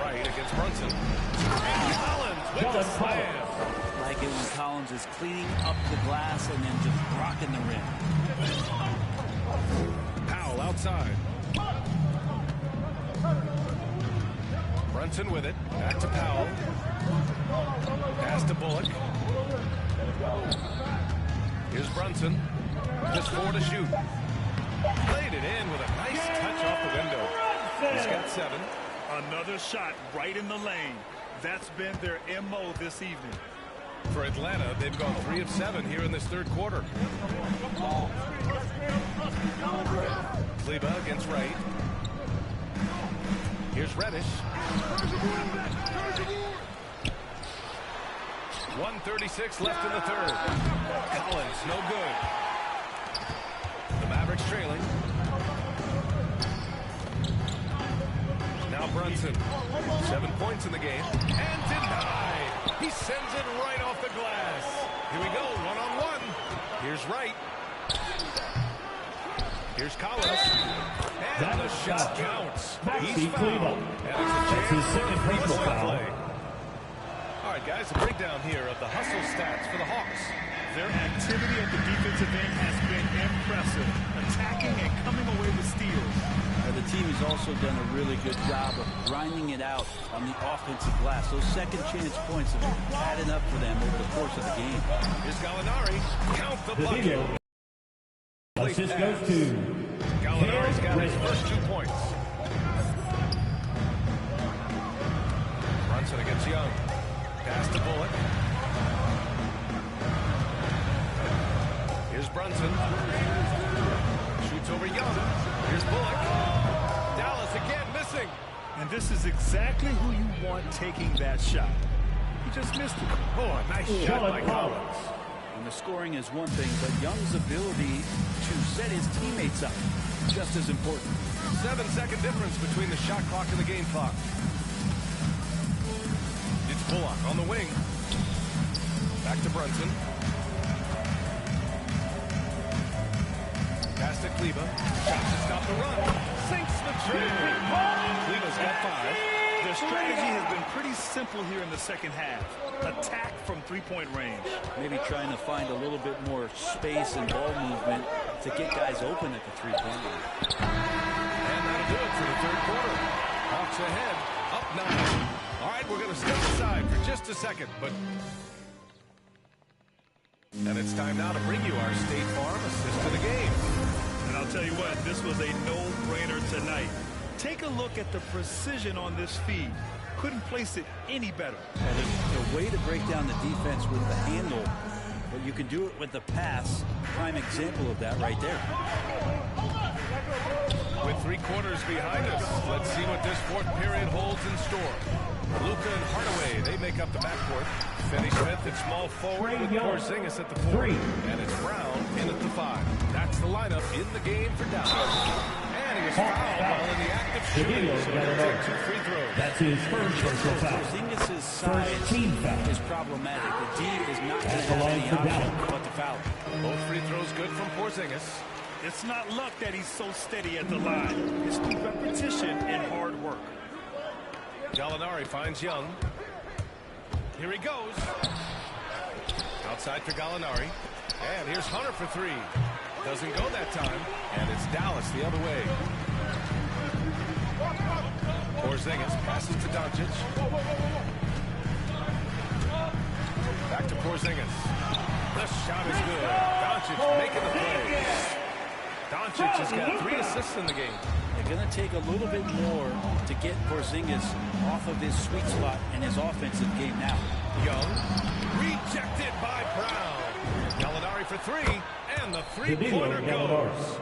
Right against Brunson. And Collins with the slam. Like it when Collins is cleaning up the glass and then just rocking the rim. Powell outside. Brunson with it. Back to Powell. Pass to Bullock. Here's Brunson. Just 4 to shoot. Played it in with a nice touch off the window. He's got 7. Another shot right in the lane. That's been their MO this evening. For Atlanta, they've gone 3 of 7 here in this third quarter. Kleber against Wright. Here's Reddish. 1:36 left in the third. Collins, no good. The Mavericks trailing. Now Brunson. 7 points in the game. And denied. He sends it right off the glass. Here we go, one-on-one. Here's Wright. Here's Collins. And the shot counts. He's fouled. And it's a chance for a three-point play. All right, guys, a breakdown here of the hustle stats for the Hawks. Their activity at the defensive end has been impressive, attacking and coming away with steals. The team has also done a really good job of grinding it out on the offensive glass. Those second chance points have added up for them over the course of the game. Here's Gallinari. Count the bucket. Assist goes to Gallinari's got his first 2 points. Brunson against Young. Pass to Bullock. Here's Brunson. Shoots over Young. Here's Bullock. Dallas again missing. And this is exactly who you want taking that shot. He just missed it. Oh, a nice shot by Collins. And the scoring is one thing, but Young's ability to set his teammates up just as important. 7-second difference between the shot clock and the game clock. It's Bullock on the wing. Back to Brunson. Pass to Kleber. Shot to stop the run. Sinks the trigger. Kleber's got 5. Their strategy has been pretty simple here in the second half. Attack from three-point range. Maybe trying to find a little bit more space and ball movement to get guys open at the three-point line. And that'll do it for the third quarter. Hawks ahead, up 9. All right, we're going to step aside for just a second, but... And it's time now to bring you our State Farm assist to the game. And I'll tell you what, this was a no-brainer tonight. Take a look at the precision on this feed. Couldn't place it any better. There's a way to break down the defense with the handle, but you can do it with the pass. Prime example of that right there. With 3 quarters behind us, let's see what this fourth period holds in store. Luka and Hardaway, they make up the backcourt. Finney Smith at small forward with Porzingis at the 4. And it's Brown in at the 5. That's the lineup in the game for Dallas. And he was fouled while in the act of shooting, so he'll take 2 free throws. That's his first personal foul. Porzingis' size is problematic. The D is not going to have any option but to foul. Both free throws good from Porzingis. It's not luck that he's so steady at the line. It's through repetition and hard work. Gallinari finds Young. Here he goes. Outside for Gallinari. And here's Hunter for 3. Doesn't go that time. And it's Dallas the other way. Porzingis passes to Doncic. Back to Porzingis. The shot is good. Doncic making the play. Doncic has got 3 assists in the game. They're going to take a little bit more to get Porzingis off of his sweet spot in his offensive game now. Young, rejected by Brown. Gallinari for 3, and the three-pointer goes.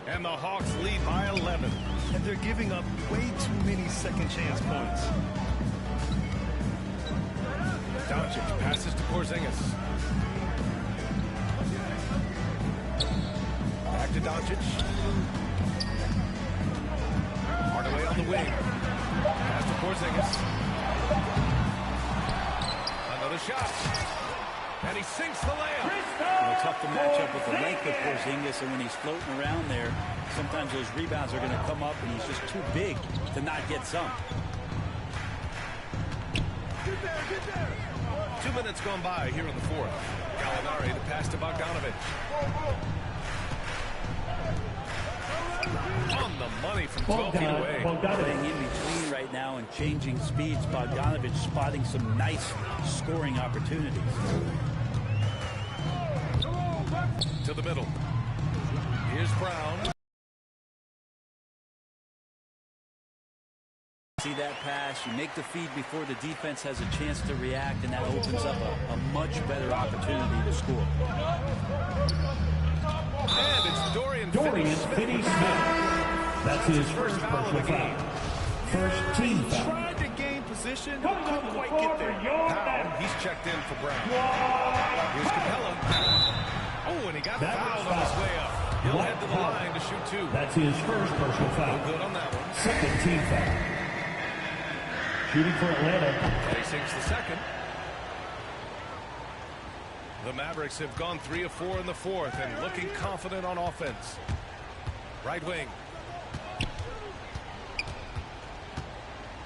And the Hawks lead by 11. And they're giving up way too many second chance points. Doncic passes to Porzingis. Back to Doncic. Hardaway on the wing. Pass to Porzingis. Another shot. And he sinks the layup. It's tough to match up with the length of Porzingis, and when he's floating around there, sometimes those rebounds are going to come up, and he's just too big to not get some. Get there. 2 minutes gone by here in the fourth. Gallinari to pass to Bogdanovic. On the money from 12 feet away. Playing in between right now and changing speeds. Bogdanovic spotting some nice scoring opportunities. To the middle. Here's Brown. See that pass, you make the feed before the defense has a chance to react, and that opens up a much better opportunity to score. And it's Dorian Finney-Smith. That's his first personal foul. First team foul. Tried to gain position, but couldn't quite get there. Powell, he's checked in for Brown. Here's Capella. Oh, and he got fouled on his way up. He'll head to the line to shoot two. That's his first personal foul. No good on that one. Second team foul. Shooting for Atlanta. And he sinks the second. The Mavericks have gone 3 of 4 in the fourth and looking confident on offense. Right wing.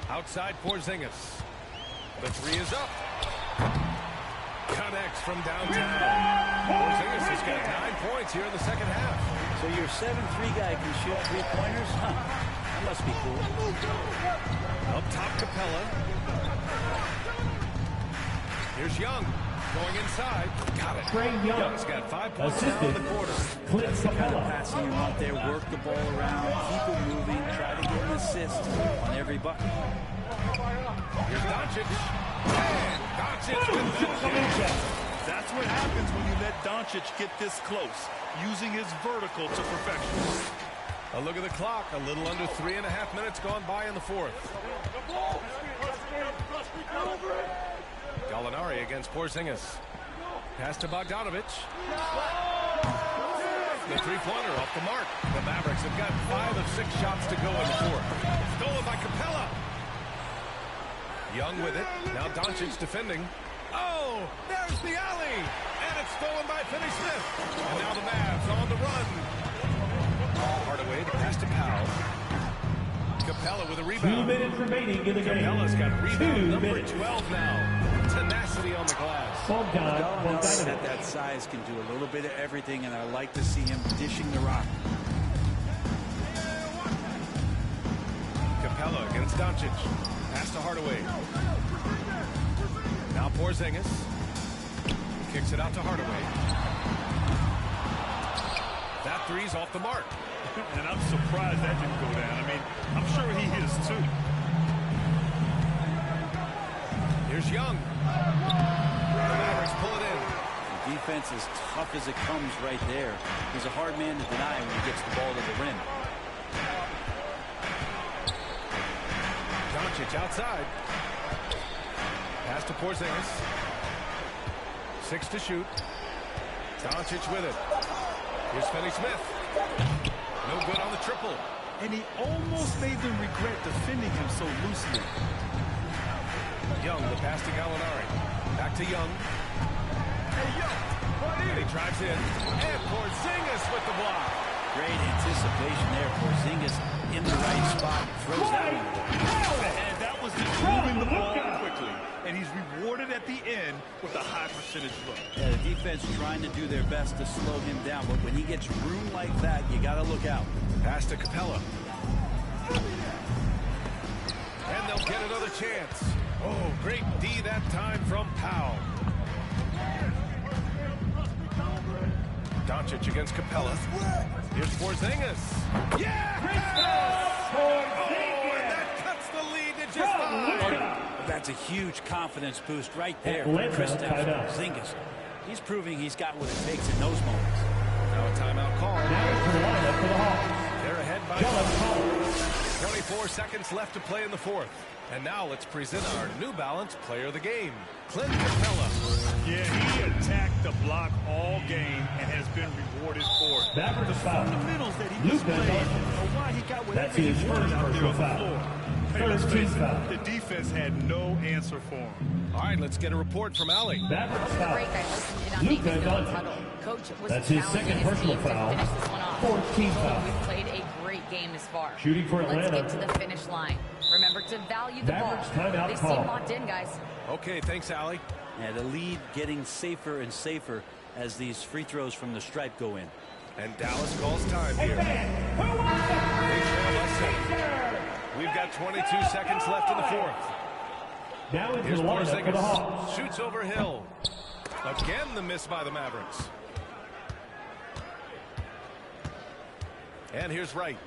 Outside Porzingis. The three is up. Connects from downtown. Porzingis has got 9 points here in the second half. So your 7-3 guy can shoot three-pointers? Huh. That must be cool. Up top, Capella. Here's Young. Going inside. Got it. Trey Young's got 5 points now in the quarter. That's the kind of passing you want there. Work the ball around. Keep it moving. Try to get an assist on every bucket. Here's Doncic. And Doncic with the catch. That's what happens when you let Doncic get this close, using his vertical to perfection. A look at the clock. A little under 3.5 minutes gone by in the fourth. Gallinari against Porzingis. Pass to Bogdanovic. The three-pointer off the mark. The Mavericks have got 5 of 6 shots to go in the fourth. Stolen by Capella. Young with it. Now Doncic defending. Oh, there's the alley. And it's stolen by Finney-Smith. And now the Mavs on the run. Hardaway to pass to Powell. Capella with a rebound. 2 minutes remaining in the game. Capella's got rebound number 12 now. Tenacity on the glass. Gallinari at that size can do a little bit of everything, and I like to see him dishing the rock. Capella against Doncic. Pass to Hardaway. Now Porzingis. Kicks it out to Hardaway. That three's off the mark. And I'm surprised that didn't go down. I mean, I'm sure he is too. Here's Young. The Mavericks pull it in. The defense is tough as it comes right there. He's a hard man to deny when he gets the ball to the rim. Doncic outside. Pass to Porzingis. 6 to shoot. Doncic with it. Here's Finney-Smith. No good on the triple. And he almost made them regret defending him so loosely. Young, the pass to Gallinari. Back to Young. Hey, Young. And he drives in. And Porzingis with the block. Great anticipation there. Porzingis in the right spot. Throws that one away. And that was just moving the ball quickly. And he's rewarded at the end with a high percentage look. Yeah, the defense trying to do their best to slow him down. But when he gets room like that, you got to look out. Pass to Capella. And they'll get another chance. Oh, great D that time from Powell. Doncic against Capella. Here's Porzingis. Yeah! Oh, and that cuts the lead to just 5. That's a huge confidence boost right there for Kristaps Porzingis. He's proving he's got what it takes in those moments. Now Now a timeout call. Now it's the lineup for the Hawks. They're ahead by 24 seconds left to play in the fourth. And now let's present our New Balance Player of the Game, Clint Capella. Yeah, he attacked the block all game and has been rewarded for it. Mavericks foul. Fundamentals that he Luka displayed Doncic. or why he got whatever That's his he wanted first out there on the personal floor. foul. Hey, let's First face team foul. it, the defense had no answer for him. All right, let's get a report from Allie. Mavericks Break, foul. I listened in on Luka David Doncic Doncic. huddle. Coach was That's his challenging second his personal team to foul. finish this one off. 14 foul. We've played a great game this far. Shooting for Atlanta. Let's get to the finish line. Remember to value the Mavericks ball. timeout They call. seem locked in, guys. Okay, thanks, Allie. Yeah, the lead getting safer and safer as these free throws from the stripe go in. And Dallas calls time here. They trail by 7. We've got 22 seconds left in the fourth. Now into Here's the lineup for the Hawks. Porzingis. Shoots over Hill. Again, the miss by the Mavericks. And here's Wright.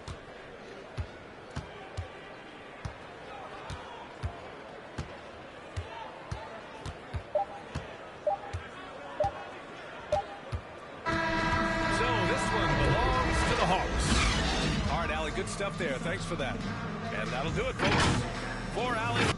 So this one belongs to the Hawks. All right, Allie, good stuff there. Thanks for that. And that'll do it, folks. For Allie.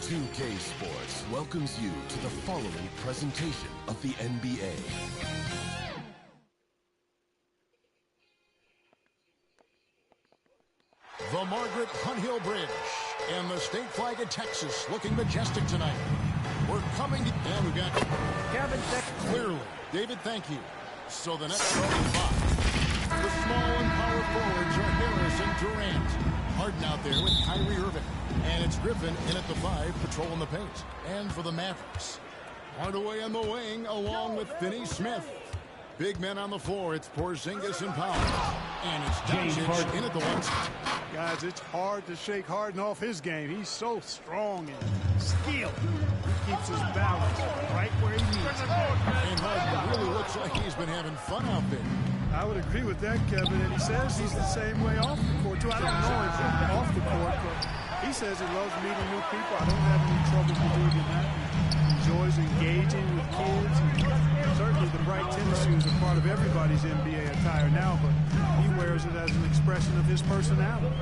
.2K Sports welcomes you to the following presentation of the NBA. The Margaret Hunt Hill Bridge and the state flag of Texas looking majestic tonight. We're coming to... And we've got... Kevin, clearly. David, thank you. So the next starting five. The small and power forwards are Harris and Durant. Harden out there with Kyrie Irving. And it's Griffin in at the 5, patrolling the paint. And for the Mavericks, Hardaway on the wing, along with Finney-Smith. Big men on the floor, it's Porzingis and Powell. And it's Doncic in at the 1. Guys, it's hard to shake Harden off his game. He's so strong and skilled. He keeps his balance right where he needs it. And Harden really looks like he's been having fun out there. I would agree with that, Kevin, and he says he's the same way off the court, too. I don't know him off the court, but he says he loves meeting new people. I don't have any trouble believing that. He enjoys engaging with kids. And certainly the bright tennis shoes are part of everybody's NBA attire now, but he wears it as an expression of his personality.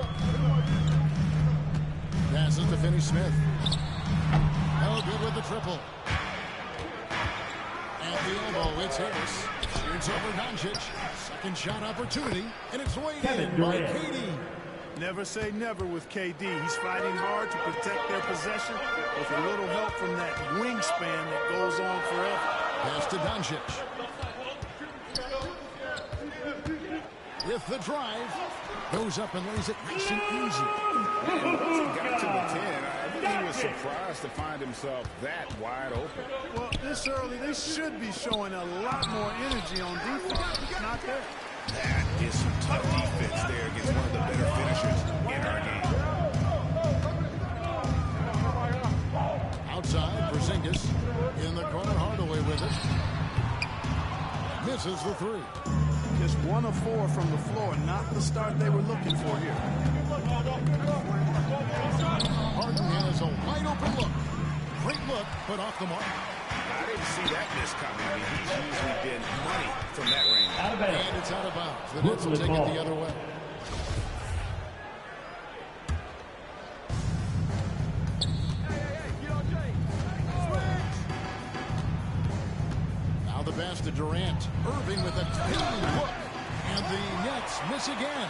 Passes to Finney-Smith. No good with the triple. At the elbow, it's Harris. Shoots over Doncic. Second shot opportunity, and it's weighed in by KD. Never say never with KD. He's fighting hard to protect their possession with a little help from that wingspan that goes on forever. Pass to Doncic. With the drive. Goes up and lays it nice and easy. Once he got to the 10, I think he was surprised to find himself that wide open. Well, this early, they should be showing a lot more energy on defense. It's not there. That is some tough defense there against one of the better finishers in our game. Outside, Porzingis. In the corner, Hardaway with it. Misses the 3. Just 1 of 4 from the floor. Not the start they were looking for here. Harden has a wide open look. Great look, but off the mark. I didn't see that miss coming. I mean, he's usually been money from that range. And it's out of bounds. The Nets will take it the other way. Now the pass to Durant. Irving with a clean look. And the Nets miss again.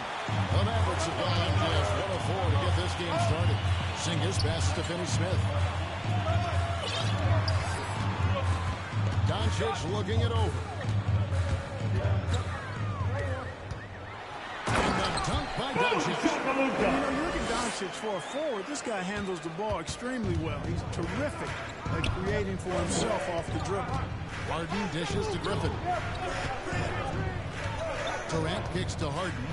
The Mavericks have gone just 1 of 4 to get this game started. Porzingis passes to Finney-Smith. Doncic looking it over. And the Dunk by Doncic. You know, you look at Doncic for a forward, this guy handles the ball extremely well. He's terrific at creating for himself off the dribble. Harden dishes to Griffin. Durant kicks to Harden.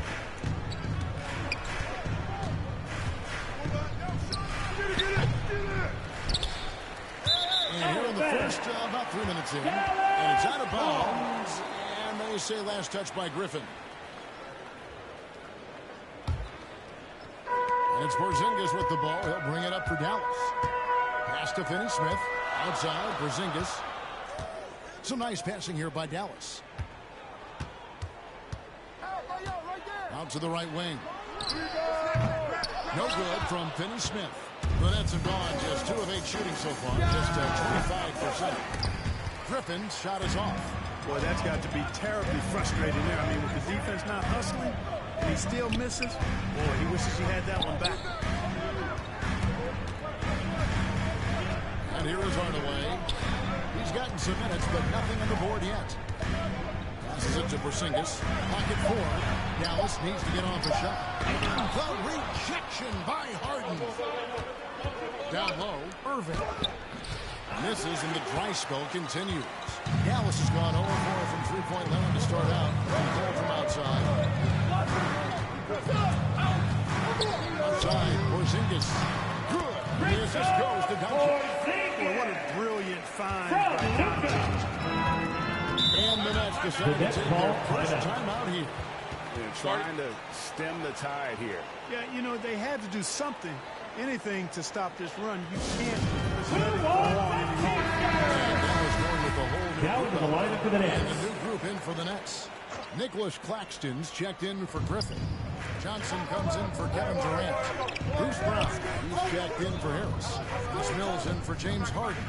And here in the first, about 3 minutes in, and it's out of bounds, and they say last touch by Griffin. And it's Porzingis with the ball. He'll bring it up for Dallas. Pass to Finney-Smith. Outside, Porzingis. Some nice passing here by Dallas. Out to the right wing. No good from Finney-Smith. The Nets have gone just 2 of 8 shooting so far, just 25%. Griffin's shot is off. Boy, that's got to be terribly frustrating there. I mean, with the defense not hustling, and he still misses. Boy, he wishes he had that one back. And here is Hardaway. He's gotten some minutes, but nothing on the board yet. Passes it to Porzingis. Pocket 4. Dallas needs to get off a shot. And the rejection by Harden. Down low, Irving. Misses, and the dry spell continues. Dallas has gone 0-4 from three-point line to start out. Call from outside. Outside, Porzingis. Good. The assist goes to Doncic. Boy, what a brilliant find by Doncic. And the Nets decide to take their first time out here. They're trying to stem the tide here. Yeah, you know, they had to do something, anything to stop this run. You can't just let it go on anymore. Dallas going with the whole Down to the lineup for the Nets. And the new group in for the Nets. Nicholas Claxton's checked in for Griffin. Johnson comes in for Kevin Durant. Bruce Brown, he's checked in for Harris. Chris Mills in for James Harden.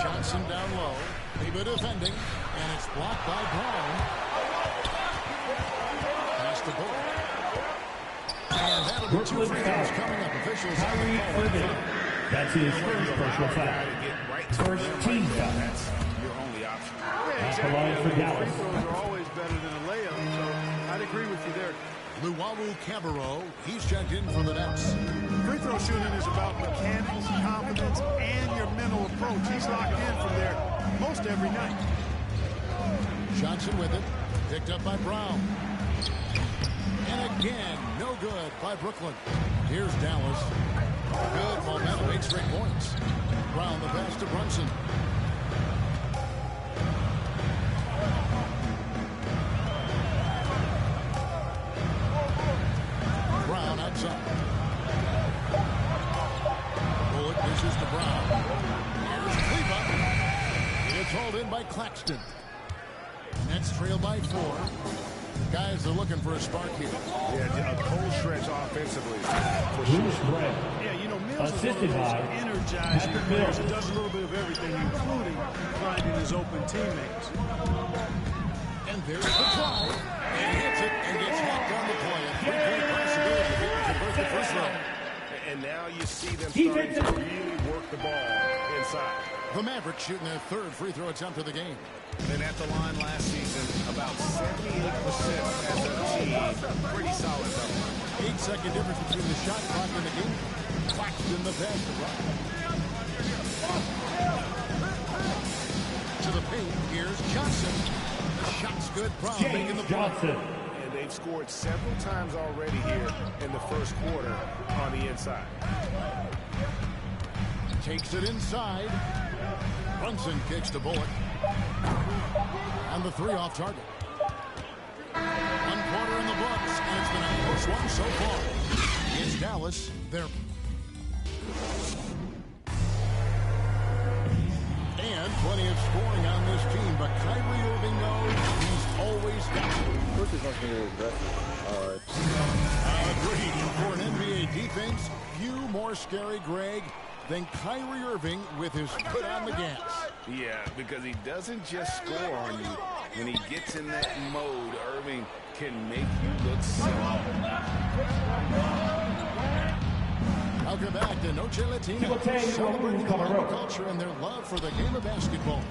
Johnson down low. Leva defending. And it's blocked by Brown. Pass to Bullock. And that'll be 2 free throws coming up. Officials have the call. That's his first personal foul. First team foul. That's your only option. Yeah, exactly. Free throws are always better than a layup, so I'd agree with you there. Luwawu Cabarro, he's checked in for the Nets. Free throw shooting is about mechanics, confidence, and your mental approach. He's locked in from there most every night. Johnson with it. Picked up by Brown. And again, no good by Brooklyn. Here's Dallas. Good momentum, 8 straight points. Brown the pass to Brunson. Brown outside. Bullock dishes to Brown. Here's Cleveland. It's hauled in by Claxton. Nets trail by 4. Guys are looking for a spark here. Yeah, a cold stretch offensively. Yeah, you know, Mills is one of those energizing players who does a little bit of everything, including finding his open teammates. And there's the drive. And hits it and gets hacked on the play. A 3-point possibility if he can convert the first round. And now you see them starting to really work the ball inside. The Mavericks shooting their 3rd free throw attempt of the game. And at the line last season, about 78% as a team. Pretty solid number. 8-second difference between the shot clock and the game. Claxton the pass to Brown. To the paint, here's Johnson. The shot's good. Brown making the Johnson. And they've scored several times already here in the first quarter on the inside. Takes it inside. Brunson kicks to Bullock. And the 3 off target. 1 quarter in the books, and it's been a close one so far. It's Dallas. There. And plenty of scoring on this team, but Kyrie Irving knows he's always got it. Coach is going to be aggressive. Agreed. For an NBA defense, few more scary, Greg, than Kyrie Irving with his foot on the gas. Yeah, because he doesn't just score on you. When he gets in that mode, Irving can make you look silly. Welcome back to Noche Latino, celebrating the culture and their love for the game of basketball.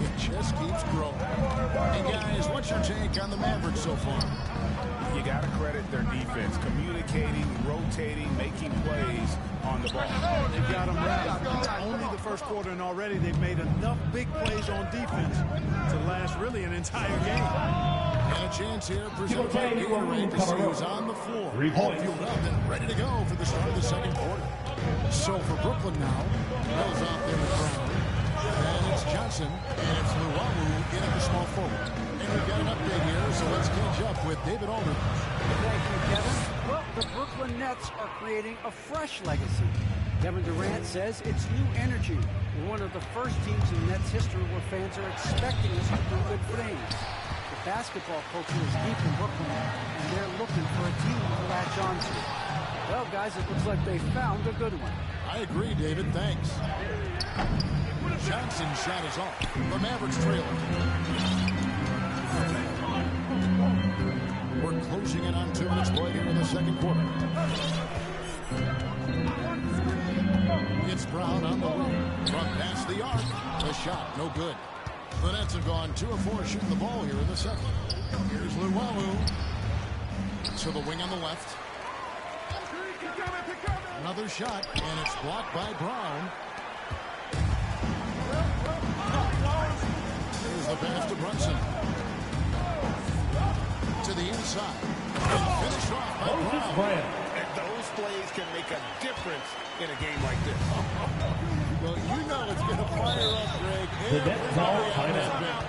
It just keeps growing. Hey, guys, what's your take on the Mavericks so far? You got to credit their defense, communicating, rotating, making plays on the ball. They've got them right. Only the first quarter, and already they've made enough big plays on defense to last really an entire game. And a chance here presented by Gatorade to see who's on the floor. All fueled up and ready to go for the start of the second quarter. So for Brooklyn now, Wells out there with Brown. And it's Johnson, and it's Luwawu in at the small forward. And we've got an update here, so let's catch up with David Aldridge. Thank you, Kevin. Well, the Brooklyn Nets are creating a fresh legacy. Kevin Durant says it's new energy. We're one of the first teams in Nets history where fans are expecting us to do good things. The basketball culture is deep in Brooklyn, and they're looking for a team to latch on to. Well, guys, it looks like they found a good one. I agree, David. Thanks. Johnson's shot is off. The Mavericks trail it. We're closing in on 2 minutes play here in the second quarter. It's Brown on the wing. From past the arc. The shot, no good. The Nets have gone 2 of 4 shooting the ball here in the second. Here's Luwawu. To the wing on the left. Another shot, and it's blocked by Brown. Here's the pass to Brunson. To the inside. And finished off by Brown. And those plays can make a difference in a game like this. Well, you know it's going to fire up, Greg. The net call timeout.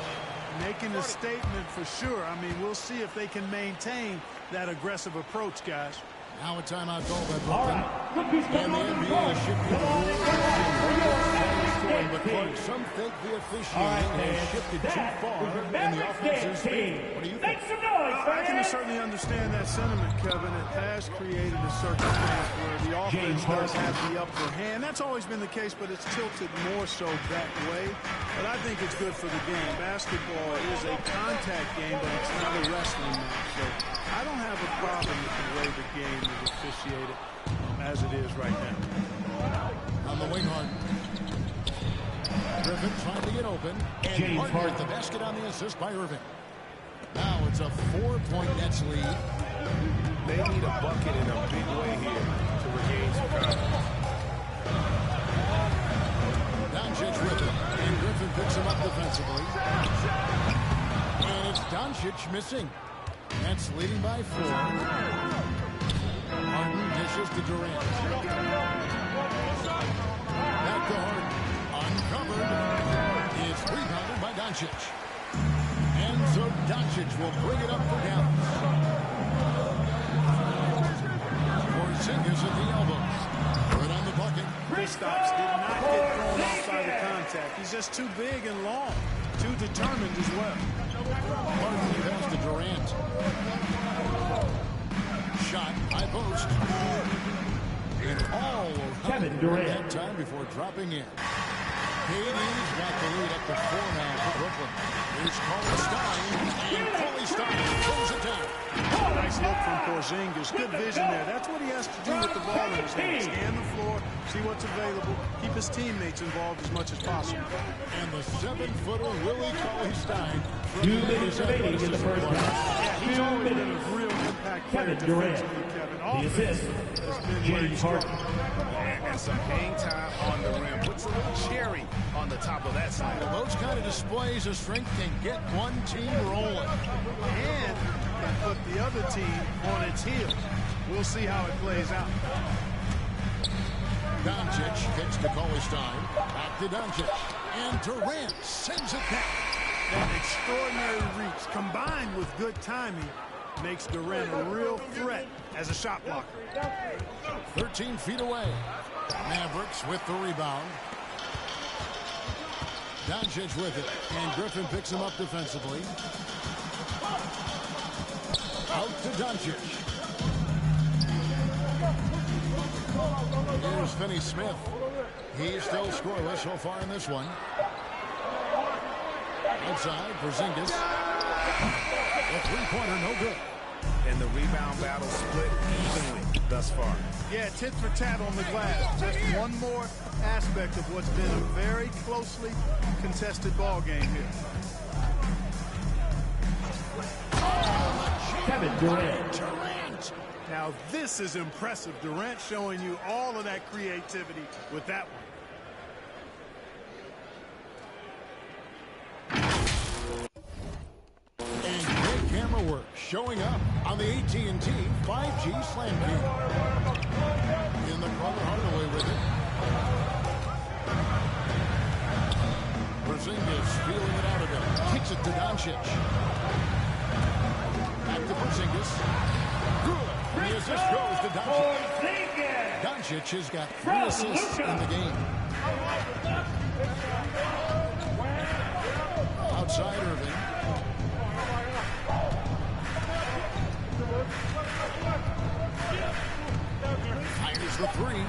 Making a statement for sure. I mean, we'll see if they can maintain that aggressive approach, guys. Now a timeout call by Brooklyn. And the NBA is shifting the rules. But some think the officiating has shifted too far in the offense's favor. What do you think? I can certainly understand that sentiment, Kevin. It has created a circumstance where the offense does have the upper hand. That's always been the case, but it's tilted more so that way. But I think it's good for the game. Basketball is a contact game, but it's not a wrestling match. So I don't have a problem with the way the game is officiated as it is right now. On the wing, Harden. Griffin trying to get open. And Harden with the basket on the assist by Irving. Now it's a 4-point Nets lead. They need a bucket in a big way here to regain some confidence. Doncic with it. And Griffin picks him up defensively. And it's Doncic missing. Nets leading by 4. Harden dishes to Durant. Back to Harden. Uncovered. It's rebounded by Doncic. And so Doncic will bring it up for Dallas. Porzingis at the elbows. Right on the bucket. Kristaps did not get thrown outside the contact. He's just too big and long. Too determined as well. Harden pass to Durant. Shot, high post. And all Kevin Durant. that time before dropping in. KD's got the lead up to 4 now for Brooklyn. Here's Stein, and Stein throws it down. Nice look from Porzingis. Good vision there. That's what he has to do with the ball in his hand. Scan the floor, see what's available, keep his teammates involved as much as possible. And the 7-footer Willie Stein. 2 minutes remaining in the first half. Yeah, he's always been a real impact player defensively, Kevin. The assist, James Harden. And some hang time on the rim. Puts a little cherry on the top of that slide. Well, those kind of displays of strength can get one team rolling. And can put the other team on its heels. We'll see how it plays out. Doncic kicks to Stein. Back to Doncic. And Durant sends it back. That extraordinary reach combined with good timing makes Durant a real threat as a shot blocker. 13 feet away. Mavericks with the rebound. Doncic with it. And Griffin picks him up defensively. Out to Doncic. Here's Finney-Smith. He's still scoreless so far in this one. Outside, Porzingis. A 3-pointer, no good. And the rebound battle split evenly thus far. Yeah, tit for tat on the glass. Just one more aspect of what's been a very closely contested ball game here. Kevin Durant. Now this is impressive. Durant showing you all of that creativity with that one. And great camera work showing up on the AT&T 5G Slam Cam. In the corner, Hardaway with it. Porzingis feeling it out of him. Kicks it to Doncic. Back to Porzingis. Good. And the assist goes to Doncic. Doncic has got 3 assists in the game. Outside Irving. Fires the 3.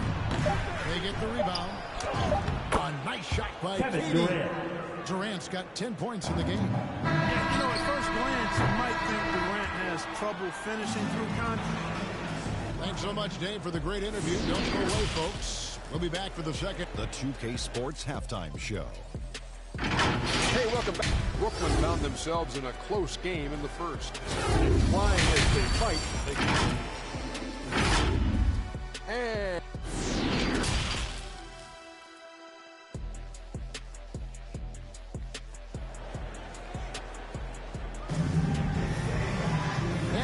They get the rebound. A nice shot by Kevin Durant. Durant's got 10 points in the game. You know, at first glance, you might think Durant has trouble finishing through contact. Thanks so much, Dave, for the great interview. Don't go away, folks. We'll be back for the second. The 2K Sports Halftime Show. Hey, welcome back. Brooklyn found themselves in a close game in the first. Flying as they fight. And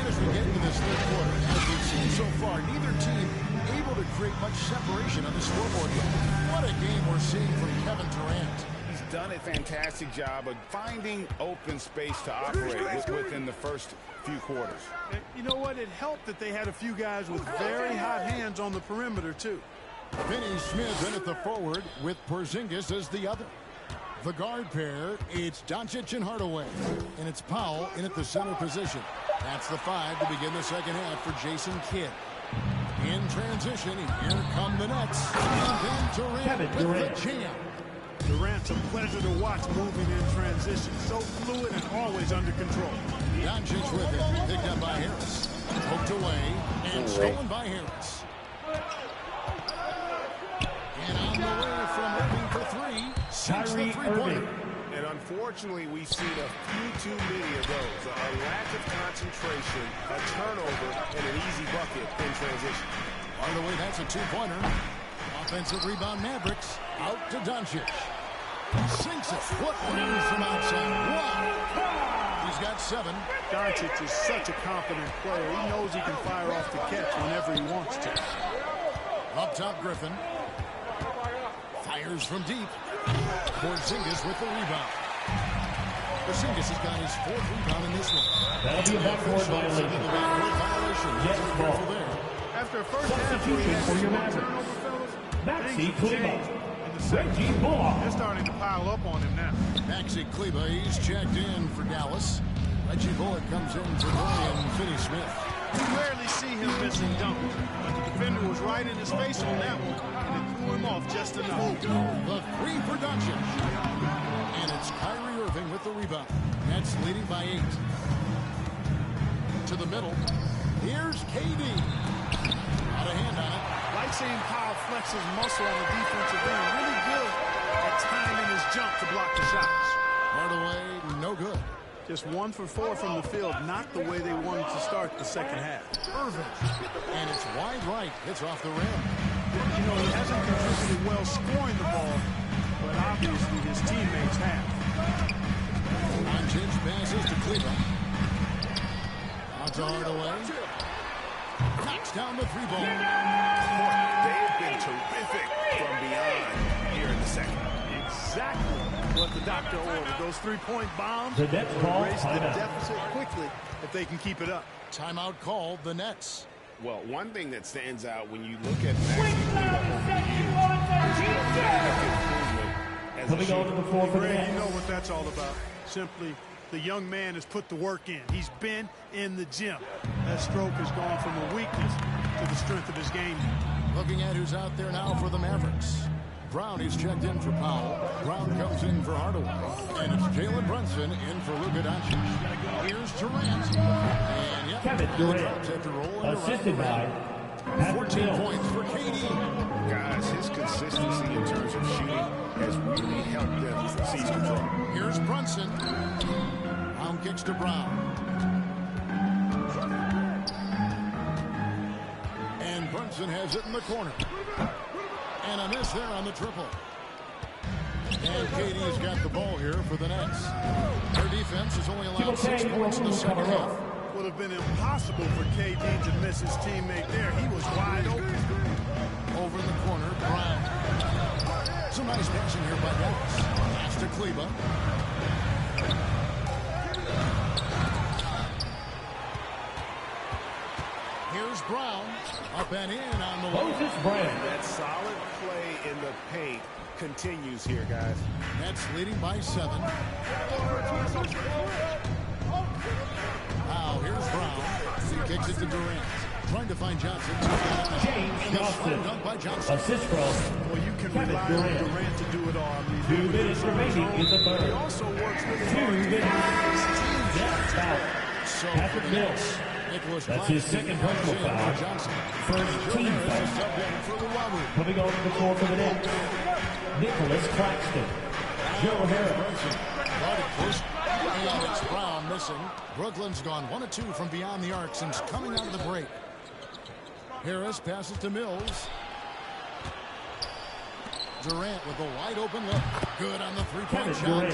as we get into this third quarter, as we've seen so far, neither team able to create much separation on the scoreboard yet. What a game we're seeing from Kevin Durant. He's done a fantastic job of finding open space to operate within the first few quarters. You know what? It helped that they had a few guys with very hot hands on the perimeter, too. Finney-Smith in at the forward with Porzingis as the other. The guard pair, it's Doncic and Hardaway. And it's Powell in at the center position. That's the 5 to begin the second half for Jason Kidd. In transition, here come the Nets. And then Durant with the jam. Durant's a pleasure to watch moving in transition. So fluid and always under control. Doncic with it. Picked up by Harris. Poked away and stolen by Harris. And on the way from Irving for 3. Sinks the three-pointer. And unfortunately, we've seen a few too many of those. A lack of concentration, a turnover, and an easy bucket in transition. By the way, that's a 2-pointer. Offensive rebound Mavericks. Out to Doncic. Sinks it. What range from outside. Wow. He's got 7. Doncic is such a confident player. He knows he can fire off the catch whenever he wants to. Up top, Griffin. Fires from deep. Porzingis with the rebound. Porzingis has got his 4th rebound in this one. That'll be a backboard violation. Yes, ball. After a first half, we had for your turnover, fellas. Maxi Kleba. Reggie Bullock. They're starting to pile up on him now. Maxi Kleba, he's checked in for Dallas. Reggie Bullock comes in for Dorian Finney-Smith. You rarely see him missing dunks, but the defender was right in his face on that one, and it threw him off just enough. The 3 for Doncic. And it's Kyrie Irving with the rebound. Nets leading by 8. To the middle. Here's KD. Out of hand on it. Like seeing Powell flex his muscle on the defensive end. Really good at timing his jump to block the shots. Hardaway, no good. Just 1 for 4 from the field. Not the way they wanted to start the second half. Irving. And it's wide right. It's off the rim. You know, he hasn't contributed well scoring the ball, but obviously his teammates have. Doncic passes to Kleba. Out to Hardaway. Knocks down the 3-ball. They have been terrific from beyond here in the second. Exactly what the doctor ordered. Those 3-point bombs the Nets call erase the deficit quickly if they can keep it up. Timeout called the Nets. Well, one thing that stands out when you look at Maxi coming on to the floor for the Nets. You know what that's all about. Simply, the young man has put the work in. He's been in the gym. That stroke has gone from a weakness to the strength of his game. Looking at who's out there now for the Mavericks. Brown is checked in for Powell. Brown comes in for Hardaway. And it's Jalen Brunson in for Luka Doncic. Here's Durant. And yep, Kevin Durant, assisted by 14 points for KD. Guys, his consistency in terms of shooting has really helped them seize control. Here's Brunson. Brown kicks to Brown. And Brunson has it in the corner. And a miss there on the triple. And KD's got the ball here for the Nets. Their defense has only allowed 6 points in the second half. Would have been impossible for KD to miss his teammate there. He was wide open. Over in the corner, Brown. Some nice passing here by Dallas. Pass to Kleba. Here's Brown. Up and in on the low. That solid play in the paint continues here, guys. Nets leading by 7. Now here's Brown. He kicks it to Durant. Trying to find Johnson. James Johnson. Dunk by Johnson. Assist from Well, you can rely on Durant to do it all. 2 minutes remaining in the third. He also works really 2 hard. minutes. Net foul. So Patrick Mills. That's his second personal foul. First team foul. Coming on the floor for the Nets. Nicholas Claxton. Joe Harris. And it's Brown missing. Brooklyn's gone 1 of 2 from beyond the arc since coming out of the break. Harris passes to Mills. Durant with a wide open look. Good on the three-point shot.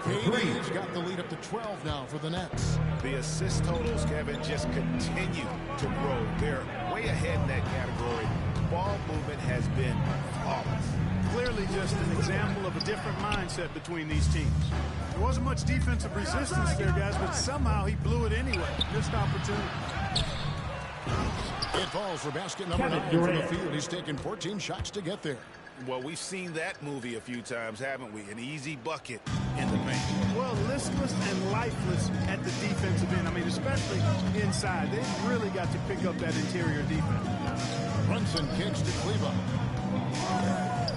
KD's got the lead up to 12 now for the Nets. The assist totals, Kevin, just continue to grow. They're way ahead in that category. Ball movement has been flawless. Clearly just an example of a different mindset between these teams. There wasn't much defensive resistance there, guys, but somehow he blew it anyway. Missed opportunity. It falls for basket number 9 from the field. He's taken 14 shots to get there. Well, we've seen that movie a few times, haven't we? An easy bucket in the paint. Well, listless and lifeless at the defensive end. I mean, especially inside. They've really got to pick up that interior defense. Brunson kicks to Kleba.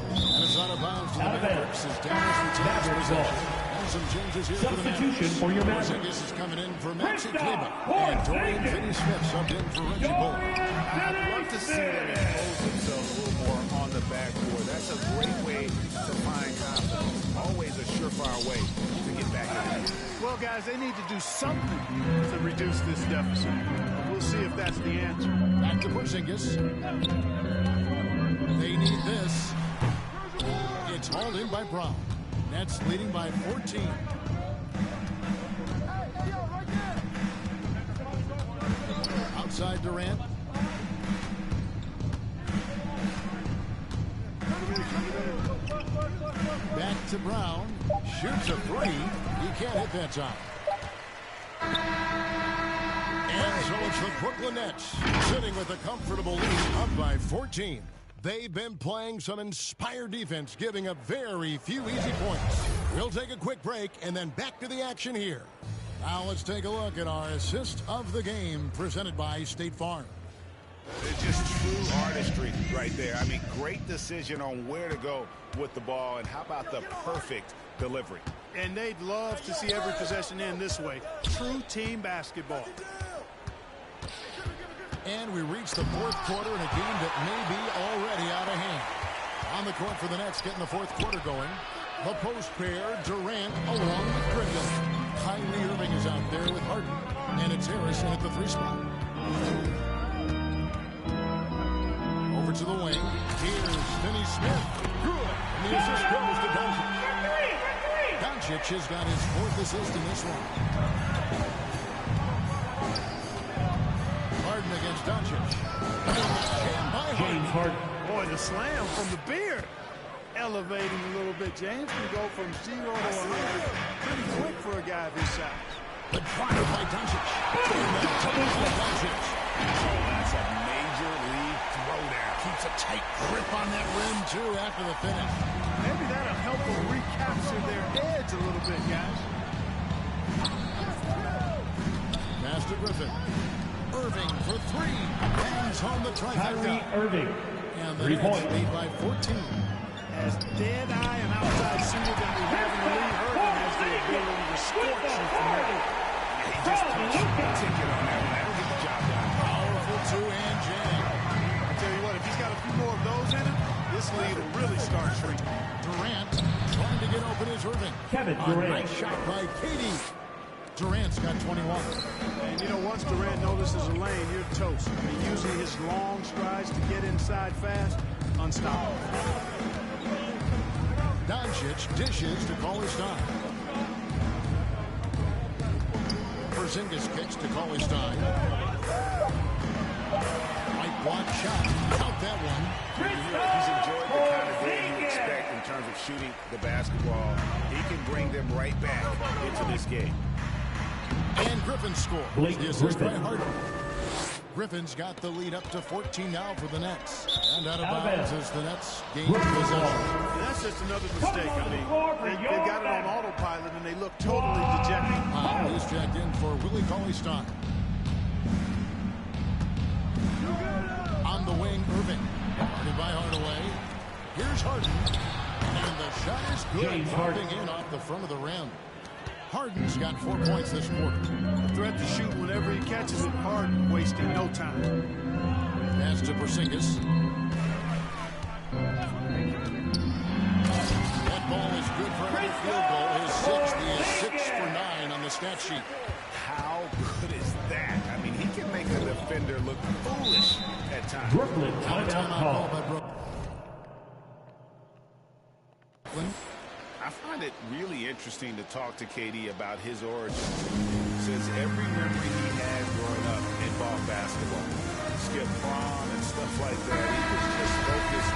And it's out of bounds to the Mavericks as Dallas retains possession. And some changes here for the Mavericks. For your Porzingis is coming in for Maxi Kleba. And Dorian Finney-Smith subbed in for Reggie Bullock. I'd love to see them impose themselves a little more on the backboard. That's a great way to find confidence. Always a surefire way to get back in it. Well, guys, they need to do something to reduce this deficit. We'll see if that's the answer. Back to Porzingis. They need this. It's hauled in by Brown. Nets leading by 14. Outside Durant. Back to Brown. Shoots a 3. He can't hit that time. And so it's the Brooklyn Nets sitting with a comfortable lead up by 14. They've been playing some inspired defense, giving up very few easy points. We'll take a quick break and then back to the action here. Now let's take a look at our assist of the game presented by State Farm. It's just true artistry right there. I mean, great decision on where to go with the ball, and how about the perfect delivery. And they'd love to see every possession end this way. True team basketball. And we reach the fourth quarter in a game that may be already out of hand. On the court for the Nets, getting the fourth quarter going. The post pair, Durant along with Griffin. Kyrie Irving is out there with Harden. And it's Harris in at the 3 spot. Over to the wing. Here's Finney-Smith. Good. And the assist goes to Doncic. Doncic has got his 4th assist in this one. Harden against Doncic. James Harden. Boy, the slam from the beard. Elevating a little bit. James can go from 0 to 100 pretty quick for a guy of his size. The drive by Doncic. That's a major league throwdown. Keeps a tight grip on that rim, too, after the finish. Maybe that'll help them recapture their edge a little bit, guys. Master Griffin. Irving for 3. Hands home the trifecta. Kyrie Irving. And the 3 Nets points. lead by 14. as dead-eye and outside shooter that we have in the league. Irving has the ability to scorch you from there. He just punched the ticket on that one. That'll get the job done. Powerful two-hand jam. I tell you what, if he's got a few more of those in him, this lead will really start shrinking. Durant trying to get open is Irving. Kevin A Durant. nice shot by Katie. Durant's got 21. And you know, once Durant notices a lane, you're toast. I mean, using his long strides to get inside fast, unstoppable. Doncic dishes to Cauley-Stein. Porzingis kicks to Cauley-Stein. Right block shot. Count that one. He's enjoyed the kind of game you expect in terms of shooting the basketball. He can bring them right back into this game. And Griffin scores. The assist by Harden. Griffin's got the lead up to 14 now for the Nets. And out of bounds as the Nets gain possession. And that's just another mistake. I mean, they got it on autopilot and they look totally dejected. He's checked in for Willie Cauley-Stein. On the wing, Irving. Guarded by Hardaway. Here's Harden. And the shot is good. Dropping in off the front of the rim. Harden's got 4 points this quarter. A threat to shoot whenever he catches it. Harden wasting no time. Pass to Porzingis. That ball is good for another field goal. His sixth. He is 6 for 9 on the stat sheet. How good is that? I mean, he can make a defender look foolish at times. Brooklyn, timeout call by Brooklyn. I find it really interesting to talk to KD about his origin. Since every memory he had growing up involved basketball. Skip prom and stuff like that. He was just focused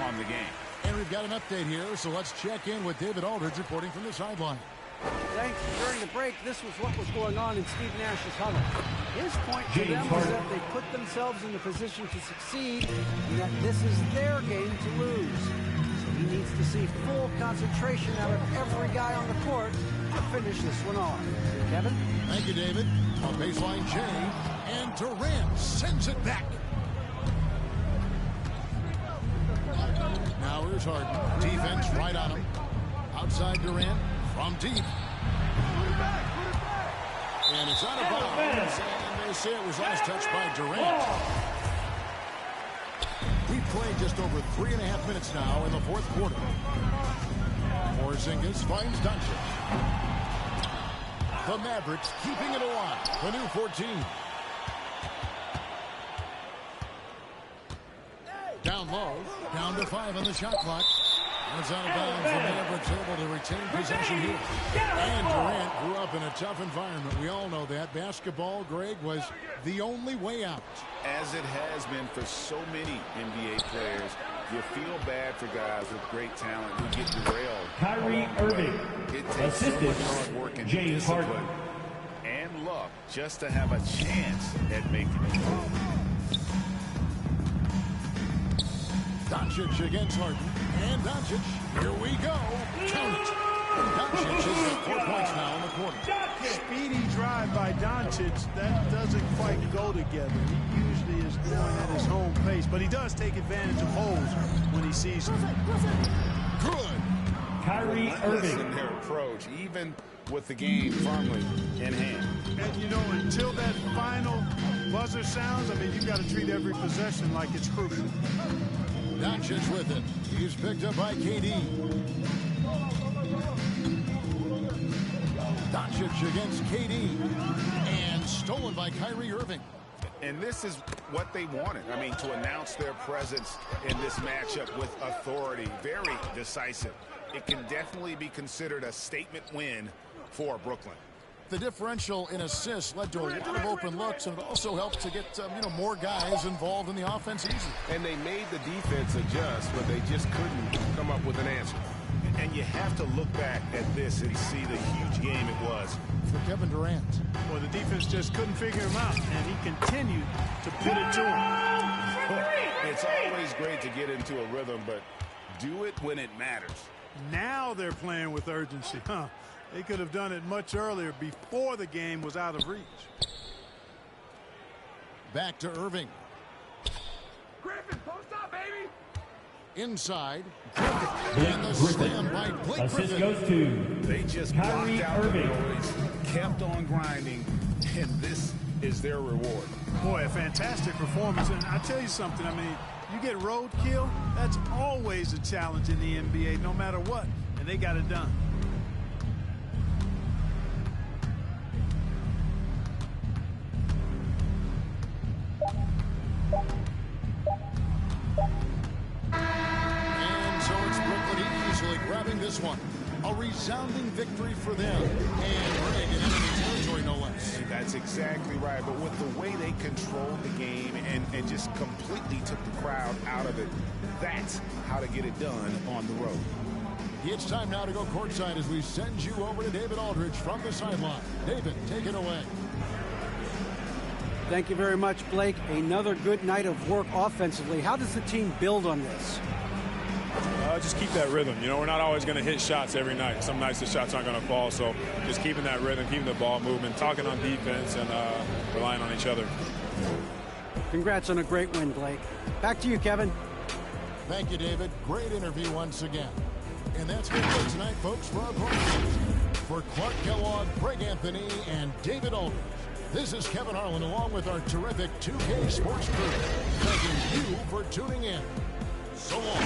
on the game. And we've got an update here, so let's check in with David Aldridge reporting from the sideline. Thanks. During the break, this was what was going on in Steve Nash's huddle. His point to them was that they put themselves in the position to succeed and that this is their game to lose. He needs to see full concentration out of every guy on the court to finish this one off. Kevin? Thank you, David. On baseline, Jay. And Durant sends it back. Now here's Harden. Defense right on him. Outside Durant. From deep. And it's out of bounds. And they say it was last touched by Durant. We've played just over 3.5 minutes now in the fourth quarter. Porzingis finds Doncic. The Mavericks keeping it alive. The new 14. Down low. Down to 5 on the shot clock. It's out of bounds. The Mavericks able to retain possession here. And Durant grew up in a tough environment. We all know that. Basketball, Greg, was the only way out. As it has been for so many NBA players, you feel bad for guys with great talent who get derailed. Kyrie Irving. It takes so much hard work and discipline and luck just to have a chance at making it. Doncic against Harden. And Doncic, here we go. Count it. Doncic has got 4 points now in the quarter. Speedy drive by Doncic, that doesn't quite go together. He usually is going at his home pace, but he does take advantage of holes when he sees them. Good. Kyrie Irving. In their approach, even with the game firmly in hand. And, you know, until that final buzzer sounds, I mean, you've got to treat every possession like it's crucial. Doncic with it. He's picked up by KD. Doncic against KD. And stolen by Kyrie Irving. And this is what they wanted. I mean, to announce their presence in this matchup with authority. Very decisive. It can definitely be considered a statement win for Brooklyn. The differential in assists led to a lot of open looks, and it also helped to get more guys involved in the offense easy. And they made the defense adjust, but they just couldn't come up with an answer. And you have to look back at this and see the huge game it was for Kevin Durant. Well, the defense just couldn't figure him out, and he continued to put it to him. It's always great to get into a rhythm, but do it when it matters. Now they're playing with urgency, huh? They could have done it much earlier before the game was out of reach. Back to Irving. Griffin, post up, baby. Inside. And the slam by Blake Assist Griffin. goes to They just Kyrie blocked out Irving. the noise, kept on grinding, and this is their reward. Boy, a fantastic performance. And I tell you something, I mean, you get roadkill, that's always a challenge in the NBA, no matter what. And they got it done. And so it's Brooklyn easily grabbing this one. A resounding victory for them. And Greg in enemy territory, no less. That's exactly right. But with the way they controlled the game and just completely took the crowd out of it, that's how to get it done on the road. It's time now to go courtside as we send you over to David Aldridge from the sideline. David, take it away. Thank you very much, Blake. Another good night of work offensively. How does the team build on this? Just keep that rhythm. You know, we're not always going to hit shots every night. Some nights the shots aren't going to fall. So just keeping that rhythm, keeping the ball moving, talking on defense, and relying on each other. Congrats on a great win, Blake. Back to you, Kevin. Thank you, David. Great interview once again. And that's going to do it tonight, folks, for our program. For Clark Kellogg, Greg Anthony, and David Aldridge, this is Kevin Harlan along with our terrific 2K Sports crew. Thanking you for tuning in. So long.